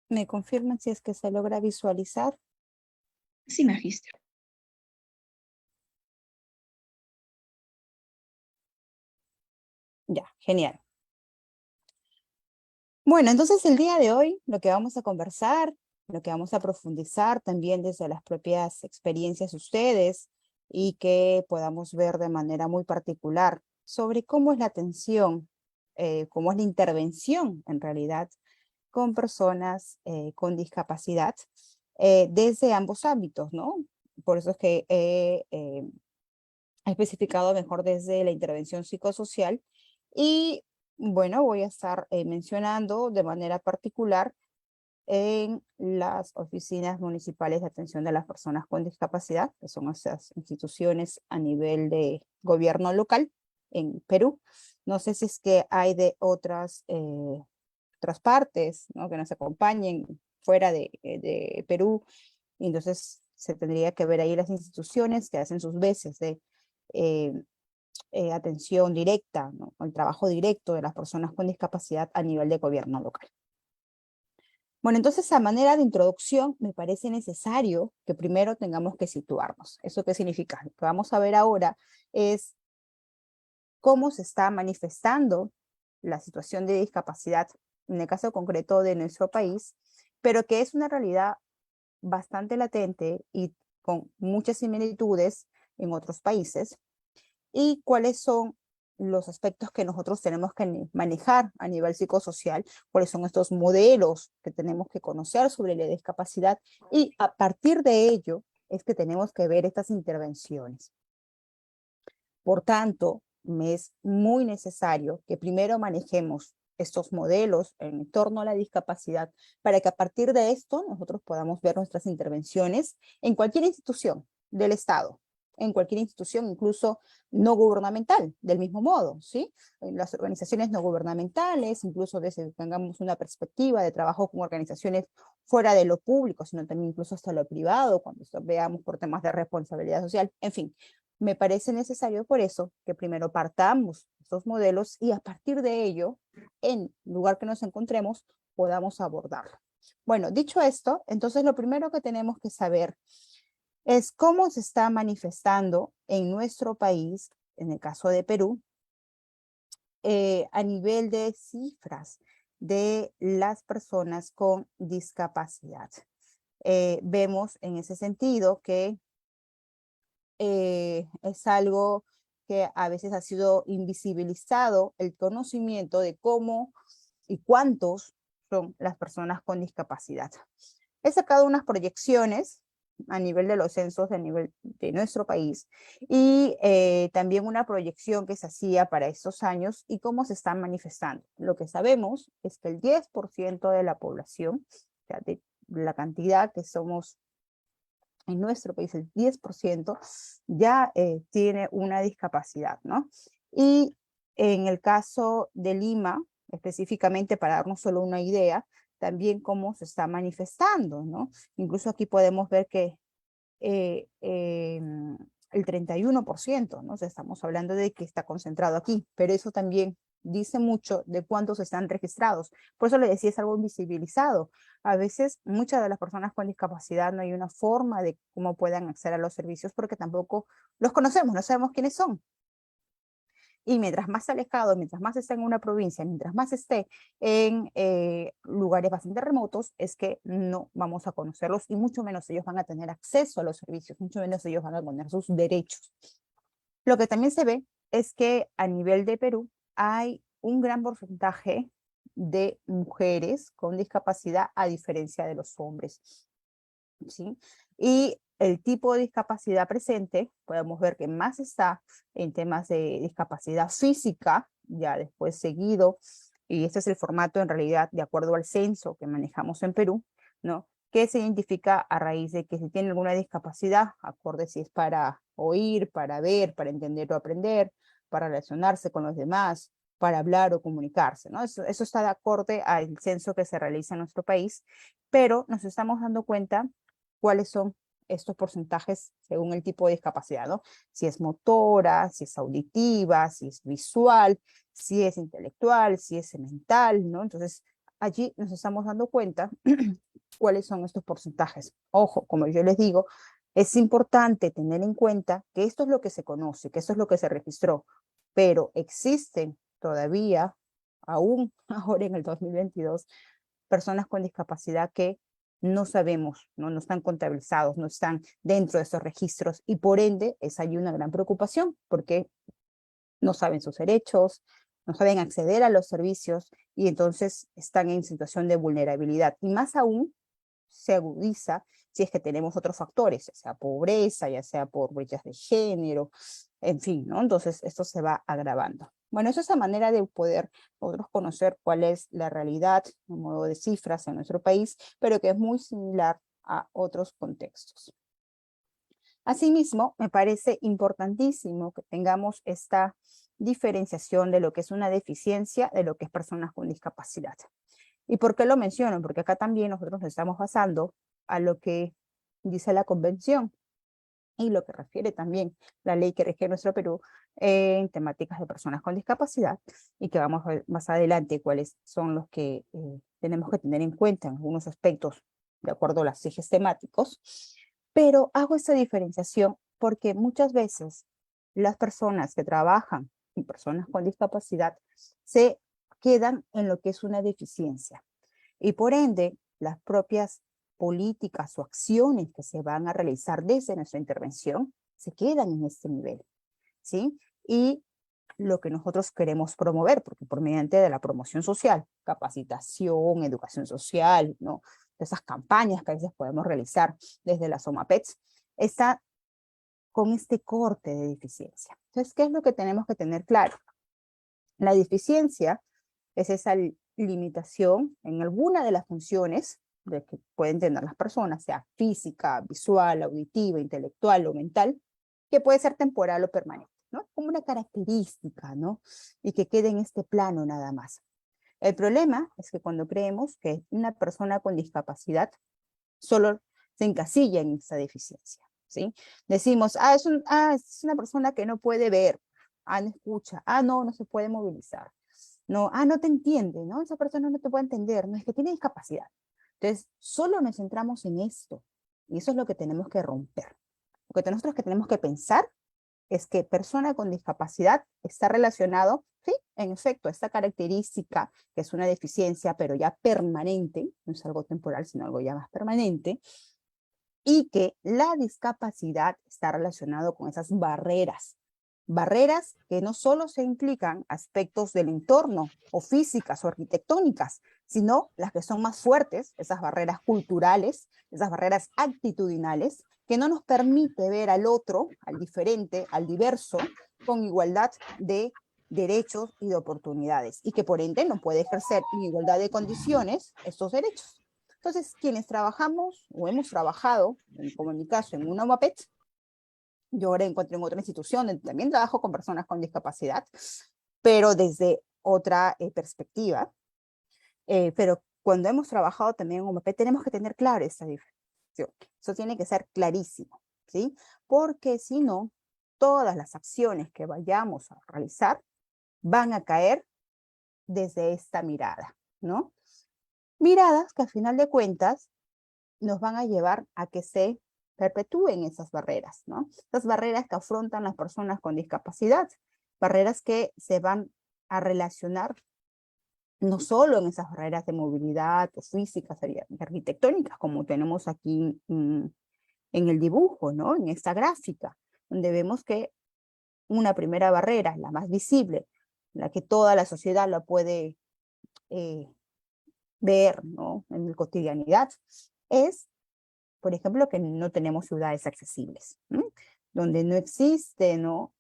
¿Me confirman si es que se logra visualizar? Sí, magíster. Ya, genial. Bueno, entonces el día de hoy lo que vamos a conversar, lo que vamos a profundizar también desde las propias experiencias de ustedes y que podamos ver de manera muy particular sobre cómo es la atención, cómo es la intervención en realidad con personas con discapacidad desde ambos ámbitos, ¿no? Por eso es que he especificado mejor desde la intervención psicosocial y bueno, voy a estar mencionando de manera particular en las oficinas municipales de atención de las personas con discapacidad, que son esas instituciones a nivel de gobierno local en Perú. No sé si es que hay de otras partes, ¿no?, que nos acompañen fuera de Perú, y entonces se tendría que ver ahí las instituciones que hacen sus veces de eh, atención directa, ¿no?, el trabajo directo de las personas con discapacidad a nivel de gobierno local. Bueno, entonces a manera de introducción me parece necesario que primero tengamos que situarnos. ¿Eso qué significa? Lo que vamos a ver ahora es cómo se está manifestando la situación de discapacidad en el caso concreto de nuestro país, pero que es una realidad bastante latente y con muchas similitudes en otros países, y cuáles son los aspectos que nosotros tenemos que manejar a nivel psicosocial, cuáles son estos modelos que tenemos que conocer sobre la discapacidad, y a partir de ello es que tenemos que ver estas intervenciones. Por tanto, me es muy necesario que primero manejemos estos modelos en torno a la discapacidad para que a partir de esto nosotros podamos ver nuestras intervenciones en cualquier institución del Estado, en cualquier institución, incluso no gubernamental, del mismo modo, ¿sí? En las organizaciones no gubernamentales, incluso desde que tengamos una perspectiva de trabajo con organizaciones fuera de lo público, sino también incluso hasta lo privado, cuando veamos por temas de responsabilidad social, en fin. Me parece necesario por eso que primero partamos estos modelos y a partir de ello, en el lugar que nos encontremos, podamos abordarlo. Bueno, dicho esto, entonces lo primero que tenemos que saber es cómo se está manifestando en nuestro país, en el caso de Perú, a nivel de cifras de las personas con discapacidad. Vemos en ese sentido que es algo que a veces ha sido invisibilizado, el conocimiento de cómo y cuántos son las personas con discapacidad. He sacado unas proyecciones a nivel de los censos a nivel de nuestro país y también una proyección que se hacía para estos años y cómo se están manifestando. Lo que sabemos es que el 10% de la población, o sea, de la cantidad que somos en nuestro país, el 10% ya tiene una discapacidad, ¿no? Y en el caso de Lima, específicamente para darnos solo una idea, también cómo se está manifestando, ¿no? Incluso aquí podemos ver que el 31%, ¿no? O sea, estamos hablando de que está concentrado aquí, pero eso también dice mucho de cuántos están registrados. Por eso le decía, es algo invisibilizado. A veces, muchas de las personas con discapacidad no hay una forma de cómo puedan acceder a los servicios porque tampoco los conocemos, no sabemos quiénes son. Y mientras más alejado, mientras más esté en una provincia, mientras más esté en lugares bastante remotos, es que no vamos a conocerlos y mucho menos ellos van a tener acceso a los servicios, mucho menos ellos van a tener sus derechos. Lo que también se ve es que a nivel de Perú hay un gran porcentaje de mujeres con discapacidad a diferencia de los hombres, ¿sí? Y el tipo de discapacidad presente, podemos ver que más está en temas de discapacidad física, ya después seguido, y este es el formato en realidad de acuerdo al censo que manejamos en Perú, ¿no? Que se identifica a raíz de que si tiene alguna discapacidad, acorde si es para oír, para ver, para entender o aprender, para relacionarse con los demás, para hablar o comunicarse, ¿no? Eso está de acorde al censo que se realiza en nuestro país, pero nos estamos dando cuenta cuáles son estos porcentajes según el tipo de discapacidad, ¿no? Si es motora, si es auditiva, si es visual, si es intelectual, si es mental, ¿no? Entonces, allí nos estamos dando cuenta cuáles son estos porcentajes. Ojo, como yo les digo, es importante tener en cuenta que esto es lo que se conoce, que esto es lo que se registró, pero existen todavía, aún ahora en el 2022, personas con discapacidad que no sabemos, no están contabilizados, no están dentro de esos registros y por ende es allí una gran preocupación porque no saben sus derechos, no saben acceder a los servicios y entonces están en situación de vulnerabilidad. Y más aún se agudiza si es que tenemos otros factores, ya sea pobreza, ya sea por brechas de género, en fin, ¿no? Entonces esto se va agravando. Bueno, eso es la manera de poder nosotros conocer cuál es la realidad, en modo de cifras en nuestro país, pero que es muy similar a otros contextos. Asimismo, me parece importantísimo que tengamos esta diferenciación de lo que es una deficiencia de lo que es personas con discapacidad. ¿Y por qué lo menciono? Porque acá también nosotros nos estamos basando a lo que dice la Convención y lo que refiere también la ley que rige nuestro Perú en temáticas de personas con discapacidad y que vamos a ver más adelante cuáles son los que tenemos que tener en cuenta en algunos aspectos de acuerdo a los ejes temáticos. Pero hago esta diferenciación porque muchas veces las personas que trabajan con personas con discapacidad se quedan en lo que es una deficiencia. Y por ende, las propias políticas o acciones que se van a realizar desde nuestra intervención se quedan en este nivel, ¿sí? Y lo que nosotros queremos promover, porque por mediante de la promoción social, capacitación, educación social, ¿no? Esas campañas que a veces podemos realizar desde las OMAPETs, está con este corte de deficiencia. Entonces, ¿qué es lo que tenemos que tener claro? La deficiencia es esa limitación en alguna de las funciones de que pueden tener las personas, sea física, visual, auditiva, intelectual o mental, que puede ser temporal o permanente, ¿no? Como una característica, ¿no? Y que quede en este plano nada más. El problema es que cuando creemos que una persona con discapacidad solo se encasilla en esa deficiencia, ¿sí? Decimos, es una persona que no puede ver, no escucha, no se puede movilizar, no te entiende, ¿no? Esa persona no te puede entender, no es que tiene discapacidad. Entonces, solo nos centramos en esto, y eso es lo que tenemos que romper. Lo que nosotros que tenemos que pensar es que persona con discapacidad está relacionado, sí, en efecto, esta característica, que es una deficiencia, pero ya permanente, no es algo temporal, sino algo ya más permanente, y que la discapacidad está relacionado con esas barreras. Barreras que no solo se implican aspectos del entorno o físicas o arquitectónicas, sino las que son más fuertes, esas barreras culturales, esas barreras actitudinales, que no nos permite ver al otro, al diferente, al diverso, con igualdad de derechos y de oportunidades, y que por ende no puede ejercer en igualdad de condiciones estos derechos. Entonces, quienes trabajamos o hemos trabajado, como en mi caso, en una UAPET, yo ahora encuentro en otra institución, donde también trabajo con personas con discapacidad, pero desde otra perspectiva. Pero cuando hemos trabajado también en UAPET, tenemos que tener claro esta diferenciación. Eso tiene que ser clarísimo, ¿sí? Porque si no, todas las acciones que vayamos a realizar van a caer desde esta mirada, ¿no? Miradas que al final de cuentas nos van a llevar a que se perpetúen esas barreras, ¿no? Esas barreras que afrontan las personas con discapacidad, barreras que se van a relacionar no solo en esas barreras de movilidad o físicas y arquitectónicas, como tenemos aquí en el dibujo, ¿no? En esta gráfica, donde vemos que una primera barrera, la más visible, la que toda la sociedad la puede ver, ¿no? En la cotidianidad, es por ejemplo, que no tenemos ciudades accesibles, ¿no? Donde no existe, ¿no?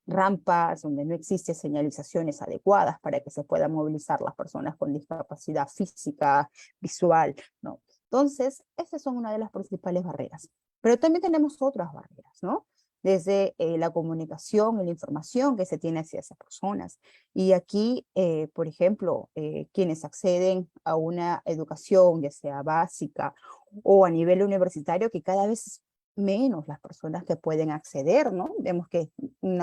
Rampas, donde no existen señalizaciones adecuadas para que se puedan movilizar las personas con discapacidad física, visual, ¿no? Entonces, esas son una de las principales barreras. Pero también tenemos otras barreras, ¿no? Desde la comunicación y la información que se tiene hacia esas personas. Y aquí, por ejemplo, quienes acceden a una educación, ya sea básica o a nivel universitario, que cada vez es menos las personas que pueden acceder, ¿no? Vemos que un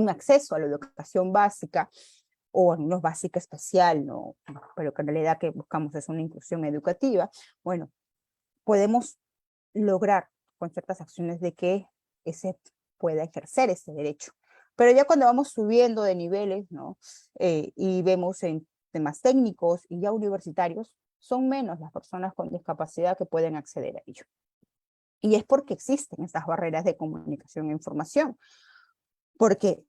acceso a la educación básica o algunos básica especial, ¿no? Pero que en realidad que buscamos es una inclusión educativa, bueno, podemos lograr con ciertas acciones de que ese pueda ejercer ese derecho. Pero ya cuando vamos subiendo de niveles, ¿no? Y vemos en temas técnicos y ya universitarios, son menos las personas con discapacidad que pueden acceder a ello. Y es porque existen estas barreras de comunicación e información, porque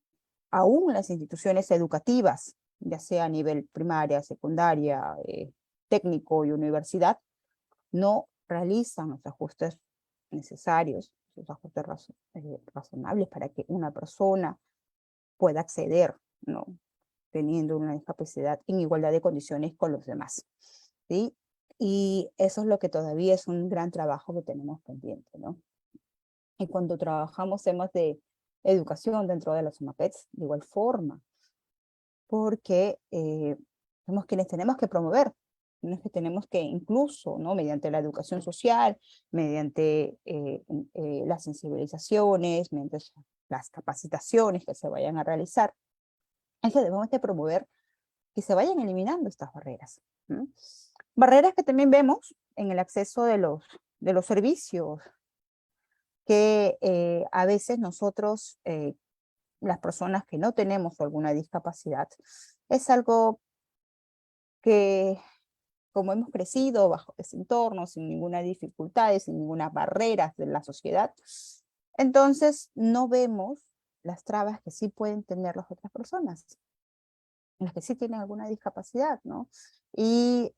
aún las instituciones educativas, ya sea a nivel primaria, secundaria, técnico y universidad, no realizan los ajustes necesarios, los ajustes razonables para que una persona pueda acceder, ¿no? Teniendo una discapacidad en igualdad de condiciones con los demás, ¿sí? Y eso es lo que todavía es un gran trabajo que tenemos pendiente, ¿no? Y cuando trabajamos temas de educación dentro de los OMAPETs, de igual forma, porque somos quienes tenemos que promover, que tenemos que incluso, ¿no? Mediante la educación social, mediante las sensibilizaciones, mediante las capacitaciones que se vayan a realizar, es que debemos de promover que se vayan eliminando estas barreras. ¿Mm? Barreras que también vemos en el acceso de los servicios, que a veces nosotros, las personas que no tenemos alguna discapacidad, es algo que como hemos crecido bajo ese entorno, sin ninguna dificultad, sin ninguna barrera de la sociedad, entonces no vemos las trabas que sí pueden tener las otras personas, las que sí tienen alguna discapacidad, ¿no? Y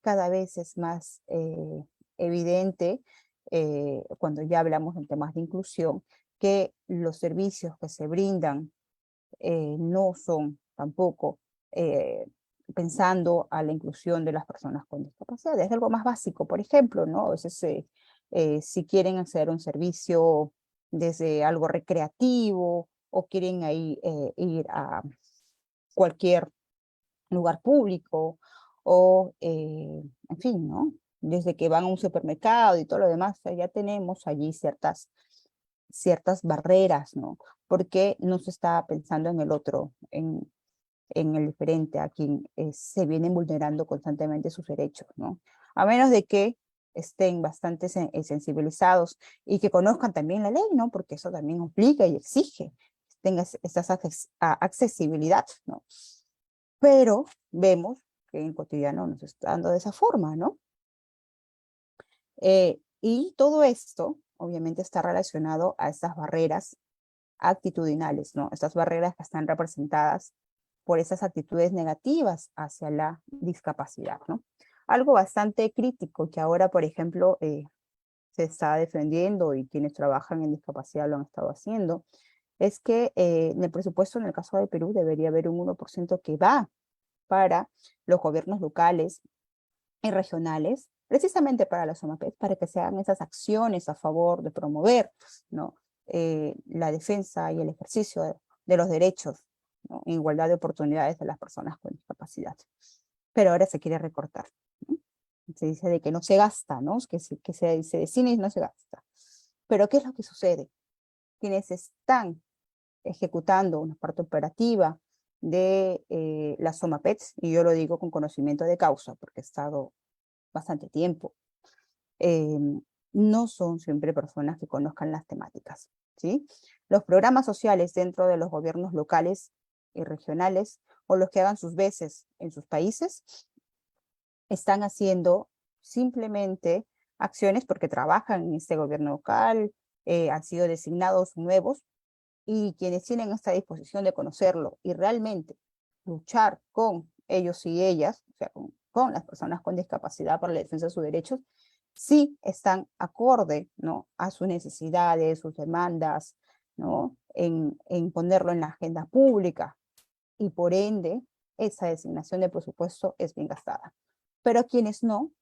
cada vez es más evidente, cuando ya hablamos en temas de inclusión, que los servicios que se brindan no son tampoco pensando a la inclusión de las personas con discapacidad. Es algo más básico, por ejemplo, ¿no? A veces si quieren hacer un servicio desde algo recreativo o quieren ahí, ir a cualquier lugar público o, en fin, ¿no? Desde que van a un supermercado y todo lo demás, ya tenemos allí ciertas barreras, ¿no? Porque no se está pensando en el otro, en el diferente, a quien se vienen vulnerando constantemente sus derechos, ¿no? A menos de que estén bastante sensibilizados y que conozcan también la ley, ¿no? Porque eso también obliga y exige que tengas esa accesibilidad, ¿no? Pero vemos que en cotidiano nos está dando de esa forma, ¿no? Y todo esto, obviamente, está relacionado a estas barreras actitudinales, ¿no? Estas barreras que están representadas por esas actitudes negativas hacia la discapacidad, ¿no? Algo bastante crítico que ahora, por ejemplo, se está defendiendo y quienes trabajan en discapacidad lo han estado haciendo, es que en el presupuesto, en el caso de Perú, debería haber un 1% que va para los gobiernos locales y regionales, precisamente para las OMAPES, para que se hagan esas acciones a favor de promover, ¿no? La defensa y el ejercicio de los derechos, ¿no? En igualdad de oportunidades de las personas con discapacidad. Pero ahora se quiere recortar, ¿no? Se dice de que no se gasta, ¿no? Que se destina y no se gasta. Pero ¿qué es lo que sucede? Quienes están ejecutando una parte operativa de las OMAPETs, y yo lo digo con conocimiento de causa, porque he estado bastante tiempo, eh, no son siempre personas que conozcan las temáticas, ¿sí? Los programas sociales dentro de los gobiernos locales y regionales, o los que hagan sus veces en sus países, están haciendo simplemente acciones porque trabajan en este gobierno local, han sido designados nuevos, y quienes tienen esta disposición de conocerlo y realmente luchar con ellos y ellas, o sea, con las personas con discapacidad para la defensa de sus derechos, sí están acorde, ¿no? A sus necesidades, sus demandas, ¿no? En ponerlo en la agenda pública, y por ende esa designación de presupuesto es bien gastada. Pero quienes no,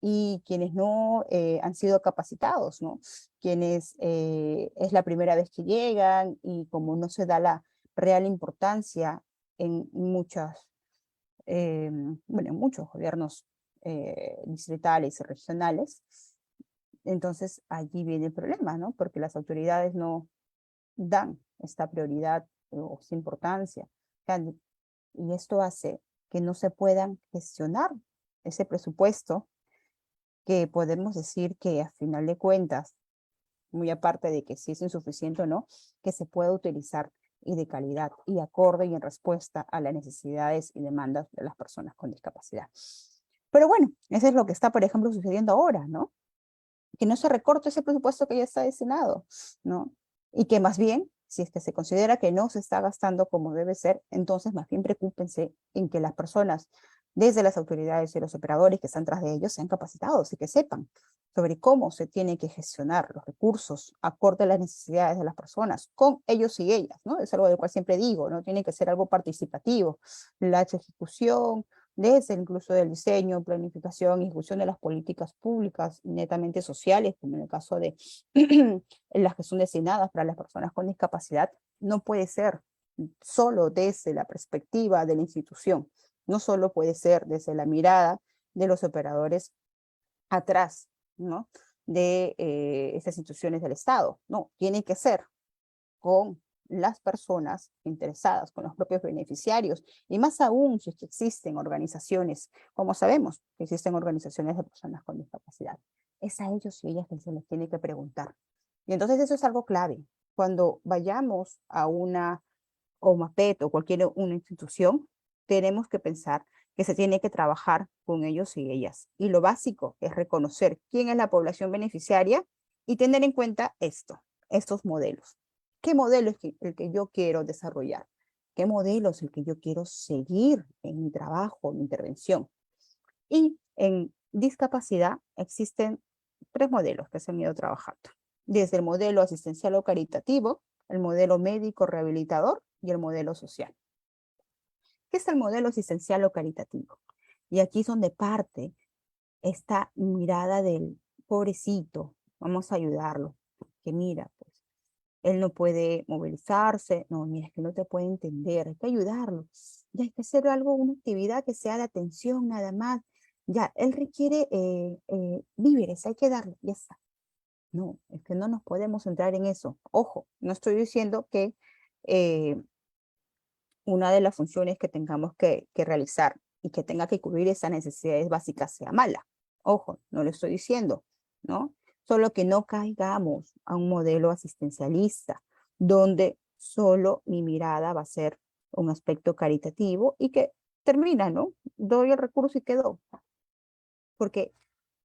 y quienes no han sido capacitados, ¿no? Quienes es la primera vez que llegan y como no se da la real importancia en bueno, en muchos gobiernos distritales y regionales, entonces allí viene el problema, ¿no? Porque las autoridades no dan esta prioridad o esta importancia. Y esto hace que no se puedan gestionar ese presupuesto, que podemos decir que a final de cuentas, muy aparte de que si es insuficiente o no, que se pueda utilizar y de calidad y acorde y en respuesta a las necesidades y demandas de las personas con discapacidad. Pero bueno, eso es lo que está, por ejemplo, sucediendo ahora, ¿no? Que no se recorte ese presupuesto que ya está destinado, ¿no? Y que más bien, si es que se considera que no se está gastando como debe ser, entonces más bien preocúpense en que las personas, desde las autoridades y los operadores que están tras de ellos, sean capacitados y que sepan sobre cómo se tiene que gestionar los recursos acorde a las necesidades de las personas, con ellos y ellas, ¿no? Es algo del cual siempre digo, ¿no? Tiene que ser algo participativo. La ejecución, desde incluso del diseño, planificación y ejecución de las políticas públicas netamente sociales, como en el caso de las que son destinadas para las personas con discapacidad, no puede ser solo desde la perspectiva de la institución, no solo puede ser desde la mirada de los operadores atrás, ¿no? De estas instituciones del Estado. No, tiene que ser con las personas interesadas, con los propios beneficiarios, y más aún si es que existen organizaciones, como sabemos que existen organizaciones de personas con discapacidad. Es a ellos y ellas que se les tiene que preguntar. Y entonces eso es algo clave. Cuando vayamos a una OMAPET o cualquier una institución, tenemos que pensar que se tiene que trabajar con ellos y ellas. Y lo básico es reconocer quién es la población beneficiaria y tener en cuenta estos modelos. ¿Qué modelo es el que yo quiero desarrollar? ¿Qué modelo es el que yo quiero seguir en mi trabajo, en mi intervención? Y en discapacidad existen 3 modelos que se han ido trabajando. Desde el modelo asistencial o caritativo, el modelo médico rehabilitador y el modelo social. ¿Qué es el modelo asistencial o caritativo? Y aquí es donde parte esta mirada del pobrecito, vamos a ayudarlo, que mira, pues, él no puede movilizarse, no, mira, es que no te puede entender, hay que ayudarlo, ya hay que hacer algo, una actividad que sea de atención nada más, ya, él requiere víveres, hay que darle, ya está. No, es que no nos podemos entrar en eso. Ojo, no estoy diciendo que eh, una de las funciones que tengamos que realizar y que tenga que cubrir esas necesidades básicas sea mala. Ojo, no lo estoy diciendo, ¿no? Solo que no caigamos a un modelo asistencialista, donde solo mi mirada va a ser un aspecto caritativo y que termina, ¿no? Doy el recurso y quedó, porque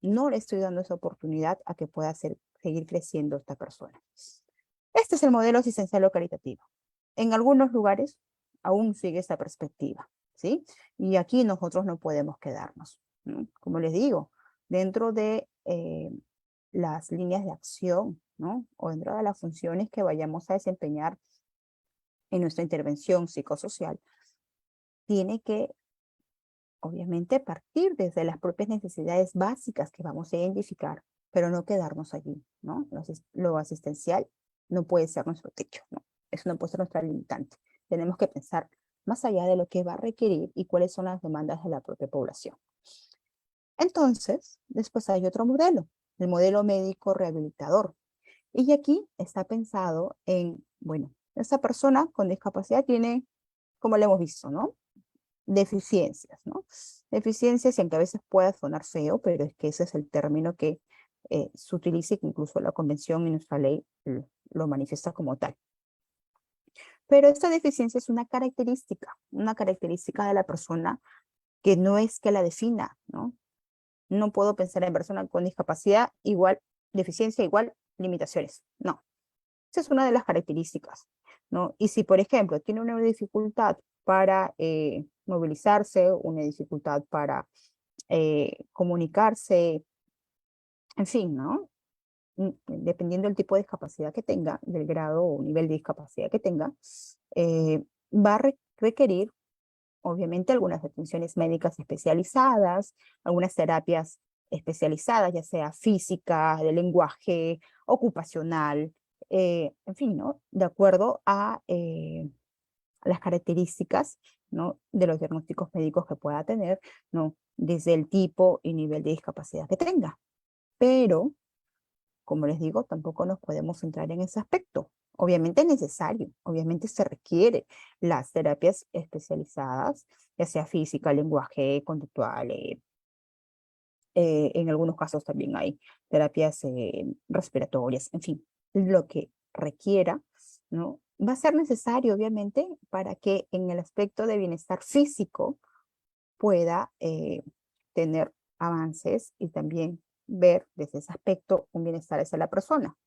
no le estoy dando esa oportunidad a que pueda seguir creciendo esta persona. Este es el modelo asistencial o caritativo. En algunos lugares aún sigue esta perspectiva, ¿sí? Y aquí nosotros no podemos quedarnos, ¿no? Como les digo, dentro de las líneas de acción, ¿no? O dentro de las funciones que vayamos a desempeñar en nuestra intervención psicosocial, tiene que, obviamente, partir desde las propias necesidades básicas que vamos a identificar, pero no quedarnos allí, ¿no? Lo asistencial no puede ser nuestro techo, ¿no? Eso no puede ser nuestra limitante. Tenemos que pensar más allá de lo que va a requerir y cuáles son las demandas de la propia población. Entonces, después hay otro modelo, el modelo médico rehabilitador. Y aquí está pensado en, bueno, esta persona con discapacidad tiene, como lo hemos visto, ¿no? Deficiencias, ¿no? Deficiencias, y aunque a veces pueda sonar feo, pero es que ese es el término que se utiliza y que incluso la convención y nuestra ley lo manifiesta como tal. Pero esta deficiencia es una característica de la persona que no es que la defina, ¿no? No puedo pensar en persona con discapacidad igual deficiencia igual limitaciones, no. Esa es una de las características, ¿no? Y si, por ejemplo, tiene una dificultad para movilizarse, una dificultad para comunicarse, en fin, ¿no? Dependiendo del tipo de discapacidad que tenga, del grado o nivel de discapacidad que tenga, va a requerir, obviamente, algunas atenciones médicas especializadas, algunas terapias especializadas, ya sea física, de lenguaje, ocupacional, en fin, ¿no? De acuerdo a las características, ¿no? De los diagnósticos médicos que pueda tener, ¿no? Desde el tipo y nivel de discapacidad que tenga. Pero, como les digo, tampoco nos podemos centrar en ese aspecto. Obviamente es necesario, obviamente se requiere las terapias especializadas, ya sea física, lenguaje, conductual, en algunos casos también hay terapias respiratorias, en fin, lo que requiera, ¿no? Va a ser necesario, obviamente, para que en el aspecto de bienestar físico pueda tener avances y también ver desde ese aspecto un bienestar hacia la persona.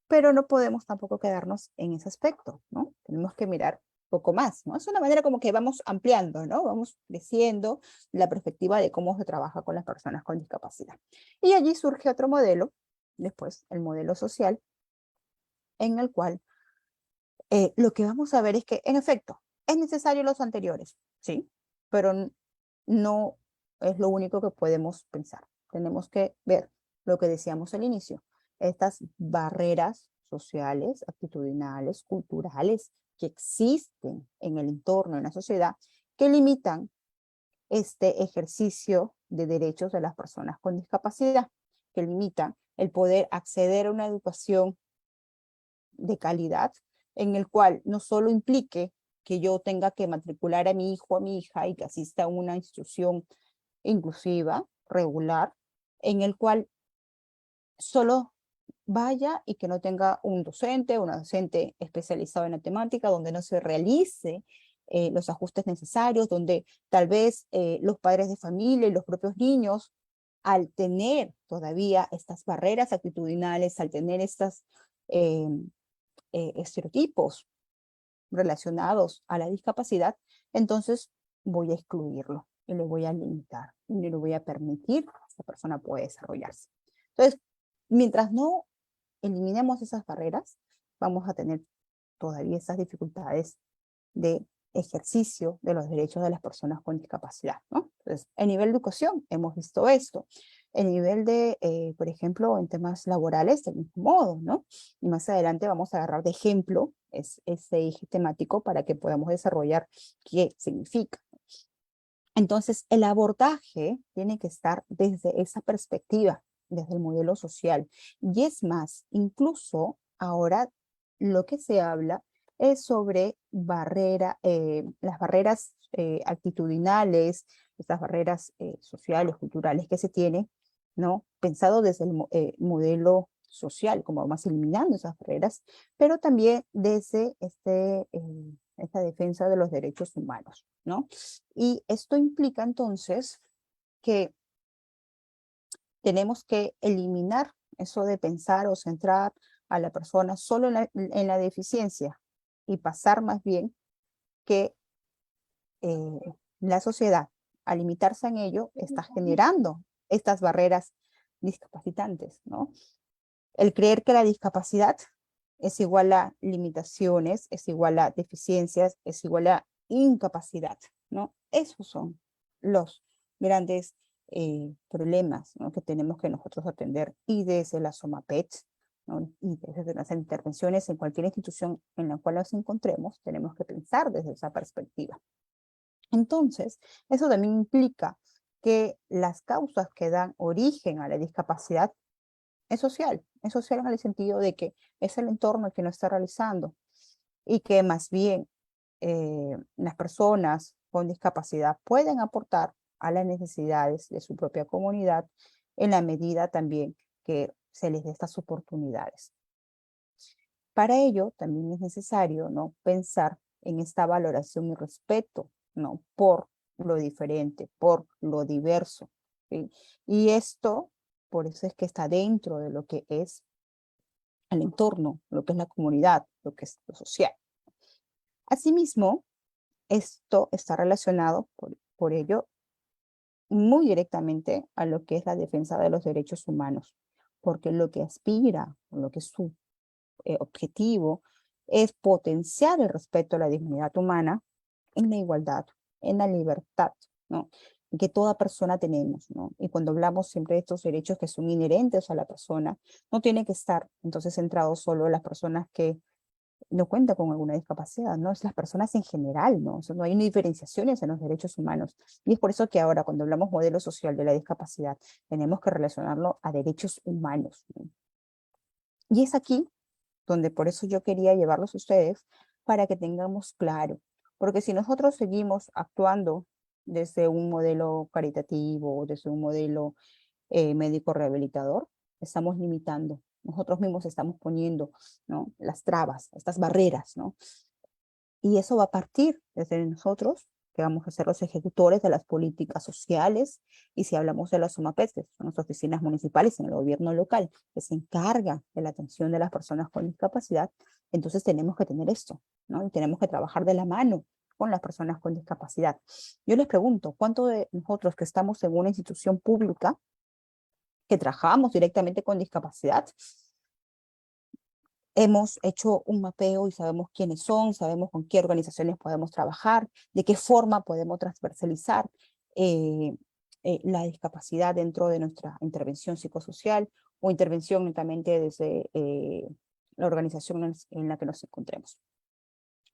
Pero no podemos tampoco quedarnos en ese aspecto, ¿no? Tenemos que mirar un poco más, ¿no? Es una manera como que vamos ampliando, ¿no? Vamos creciendo la perspectiva de cómo se trabaja con las personas con discapacidad. Y allí surge otro modelo, después el modelo social, en el cual lo que vamos a ver es que, en efecto, es necesario los anteriores, ¿sí? Pero no es lo único que podemos pensar. Tenemos que ver lo que decíamos al inicio, estas barreras sociales, actitudinales, culturales que existen en el entorno, en la sociedad, que limitan este ejercicio de derechos de las personas con discapacidad, que limitan el poder acceder a una educación de calidad, en el cual no solo implique que yo tenga que matricular a mi hijo, a mi hija y que asista a una institución inclusiva, regular, en el cual solo vaya y que no tenga un docente, una docente especializada en la temática, donde no se realice los ajustes necesarios, donde tal vez los padres de familia y los propios niños, al tener todavía estas barreras actitudinales, al tener estos estereotipos relacionados a la discapacidad, entonces voy a excluirlo y le voy a limitar y no le voy a permitir que esta persona pueda desarrollarse. Entonces, mientras no eliminemos esas barreras, vamos a tener todavía esas dificultades de ejercicio de los derechos de las personas con discapacidad, ¿no? Entonces, a nivel de educación hemos visto esto. El nivel de, por ejemplo, en temas laborales, del mismo modo, ¿no? Y más adelante vamos a agarrar de ejemplo ese eje temático para que podamos desarrollar qué significa. Entonces, el abordaje tiene que estar desde esa perspectiva, desde el modelo social. Y es más, incluso ahora lo que se habla es sobre las barreras actitudinales, estas barreras sociales, culturales que se tienen, ¿no? Pensado desde el modelo social, como vamos eliminando esas barreras, pero también desde esta defensa de los derechos humanos, ¿no? Y esto implica entonces que tenemos que eliminar eso de pensar o centrar a la persona solo en la deficiencia y pasar más bien que eh, la sociedad, al limitarse en ello, está generando estas barreras discapacitantes, ¿no? El creer que la discapacidad es igual a limitaciones, es igual a deficiencias, es igual a incapacidad, ¿no? Esos son los grandes problemas, ¿no?, que tenemos que nosotros atender y desde la SOMAPET, ¿no?, y desde las intervenciones en cualquier institución en la cual nos encontremos, tenemos que pensar desde esa perspectiva. Entonces, eso también implica que las causas que dan origen a la discapacidad es social en el sentido de que es el entorno el que no está realizando y que más bien las personas con discapacidad pueden aportar a las necesidades de su propia comunidad en la medida también que se les dé estas oportunidades. Para ello también es necesario, ¿no?, pensar en esta valoración y respeto, ¿no?, por lo diferente, por lo diverso, ¿sí? Y esto, por eso es que está dentro de lo que es el entorno, lo que es la comunidad, lo que es lo social. Asimismo, esto está relacionado, por ello, muy directamente a lo que es la defensa de los derechos humanos, porque lo que aspira, lo que es su objetivo, es potenciar el respeto a la dignidad humana en la igualdad, en la libertad, ¿no?, que toda persona tenemos, ¿no? Y cuando hablamos siempre de estos derechos que son inherentes a la persona, no tiene que estar entonces centrado solo en las personas que no cuentan con alguna discapacidad, ¿no? Es las personas en general, ¿no? O sea, no hay ni diferenciaciones en los derechos humanos. Y es por eso que ahora, cuando hablamos modelo social de la discapacidad, tenemos que relacionarlo a derechos humanos, ¿no? Y es aquí donde por eso yo quería llevarlos a ustedes para que tengamos claro, porque si nosotros seguimos actuando desde un modelo caritativo, desde un modelo médico rehabilitador, estamos limitando, nosotros mismos estamos poniendo, ¿no?, las trabas, estas barreras, ¿no? Y eso va a partir desde nosotros, que vamos a ser los ejecutores de las políticas sociales, y si hablamos de las OMAPES, que son las oficinas municipales en el gobierno local, que se encarga de la atención de las personas con discapacidad, entonces tenemos que tener esto, ¿no? Y tenemos que trabajar de la mano con las personas con discapacidad. Yo les pregunto, ¿cuánto de nosotros que estamos en una institución pública, que trabajamos directamente con discapacidad, hemos hecho un mapeo y sabemos quiénes son, sabemos con qué organizaciones podemos trabajar, de qué forma podemos transversalizar eh, la discapacidad dentro de nuestra intervención psicosocial o intervención netamente desde la organización en la que nos encontremos?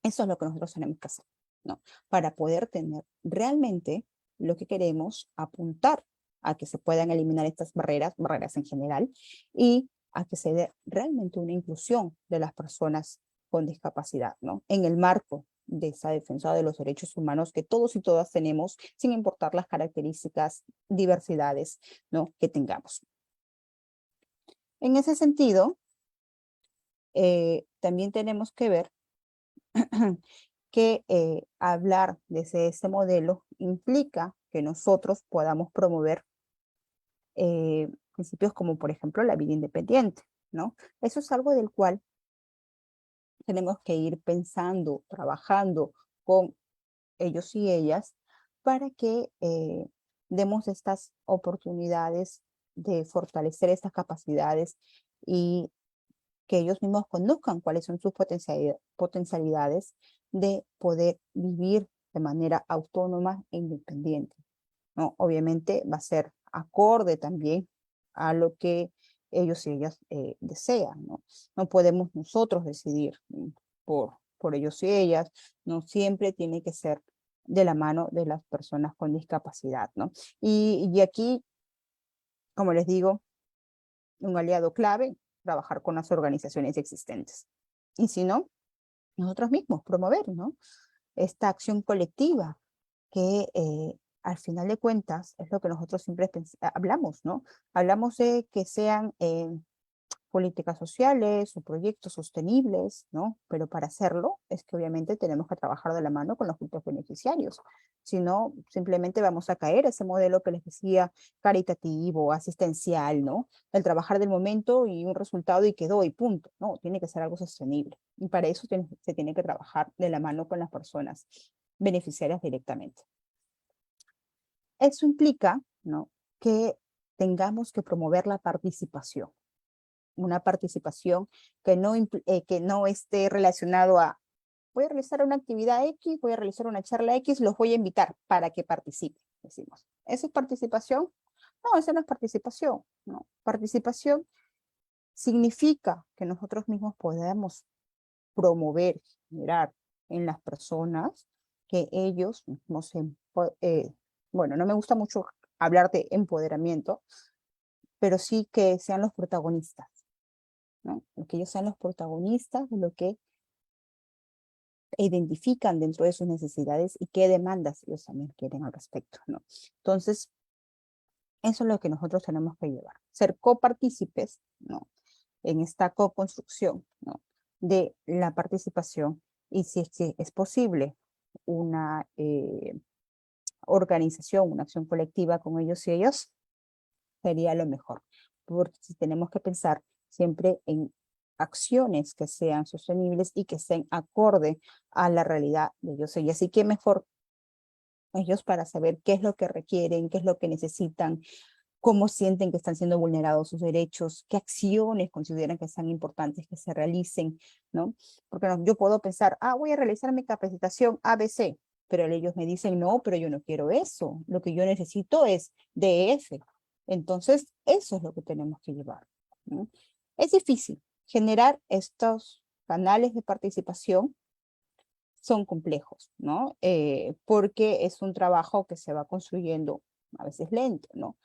Eso es lo que nosotros tenemos que hacer, ¿no? Para poder tener realmente lo que queremos, apuntar a que se puedan eliminar estas barreras en general, y a que se dé realmente una inclusión de las personas con discapacidad, ¿no? En el marco de esa defensa de los derechos humanos que todos y todas tenemos, sin importar las características, diversidades, ¿no?, que tengamos. En ese sentido, también tenemos que ver que hablar desde ese modelo implica que nosotros podamos promover principios como, por ejemplo, la vida independiente, ¿no? Eso es algo del cual tenemos que ir pensando, trabajando con ellos y ellas para que demos estas oportunidades de fortalecer estas capacidades y que ellos mismos conozcan cuáles son sus potencialidades de poder vivir de manera autónoma e independiente, ¿no? Obviamente va a ser acorde también a lo que ellos y ellas desean, ¿no? No podemos nosotros decidir por ellos y ellas, no siempre tiene que ser de la mano de las personas con discapacidad, ¿no? Y aquí, como les digo, un aliado clave, trabajar con las organizaciones existentes. Y si no, nosotros mismos promover, ¿no?, esta acción colectiva que al final de cuentas es lo que nosotros siempre hablamos, ¿no? Hablamos de que sean políticas sociales o proyectos sostenibles, ¿no? Pero para hacerlo es que obviamente tenemos que trabajar de la mano con los grupos beneficiarios. Si no, simplemente vamos a caer ese modelo que les decía, caritativo, asistencial, ¿no? El trabajar del momento y un resultado y quedó y punto. No, tiene que ser algo sostenible. Y para eso se tiene que trabajar de la mano con las personas beneficiarias directamente. Eso implica, ¿no?, que tengamos que promover la participación. Una participación que no esté relacionado a, voy a realizar una actividad X, voy a realizar una charla X, los voy a invitar para que participen, decimos. ¿Eso es participación? No, eso no es participación, no. Participación significa que nosotros mismos podemos promover, generar en las personas que ellos mismos, bueno, no me gusta mucho hablar de empoderamiento, pero sí que sean los protagonistas, ¿no? Que ellos sean los protagonistas de lo que identifican dentro de sus necesidades y qué demandas ellos también quieren al respecto, ¿no? Entonces, eso es lo que nosotros tenemos que llevar, ser copartícipes, ¿no?, en esta co-construcción, ¿no?, de la participación, y si es que es posible una organización, una acción colectiva con ellos y ellas, sería lo mejor, porque si tenemos que pensar siempre en acciones que sean sostenibles y que estén acorde a la realidad de ellos y ellas. Así que mejor ellos para saber qué es lo que requieren, qué es lo que necesitan, cómo sienten que están siendo vulnerados sus derechos, qué acciones consideran que son importantes que se realicen, ¿no? Porque yo puedo pensar, voy a realizar mi capacitación ABC, pero ellos me dicen, no, pero yo no quiero eso, lo que yo necesito es DF. Entonces, eso es lo que tenemos que llevar, ¿no? Es difícil generar estos canales de participación, son complejos, ¿no? Porque es un trabajo que se va construyendo a veces lento, ¿no?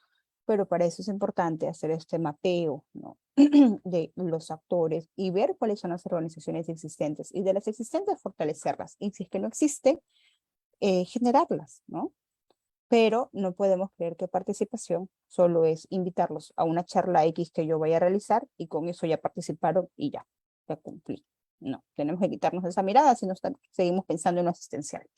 pero para eso es importante hacer este mapeo, ¿no? de los actores y ver cuáles son las organizaciones existentes y de las existentes fortalecerlas. Y si es que no existe, generarlas, ¿no? Pero no podemos creer que participación solo es invitarlos a una charla X que yo vaya a realizar y con eso ya participaron y ya cumplí. No, tenemos que quitarnos esa mirada si no seguimos pensando en lo asistencial.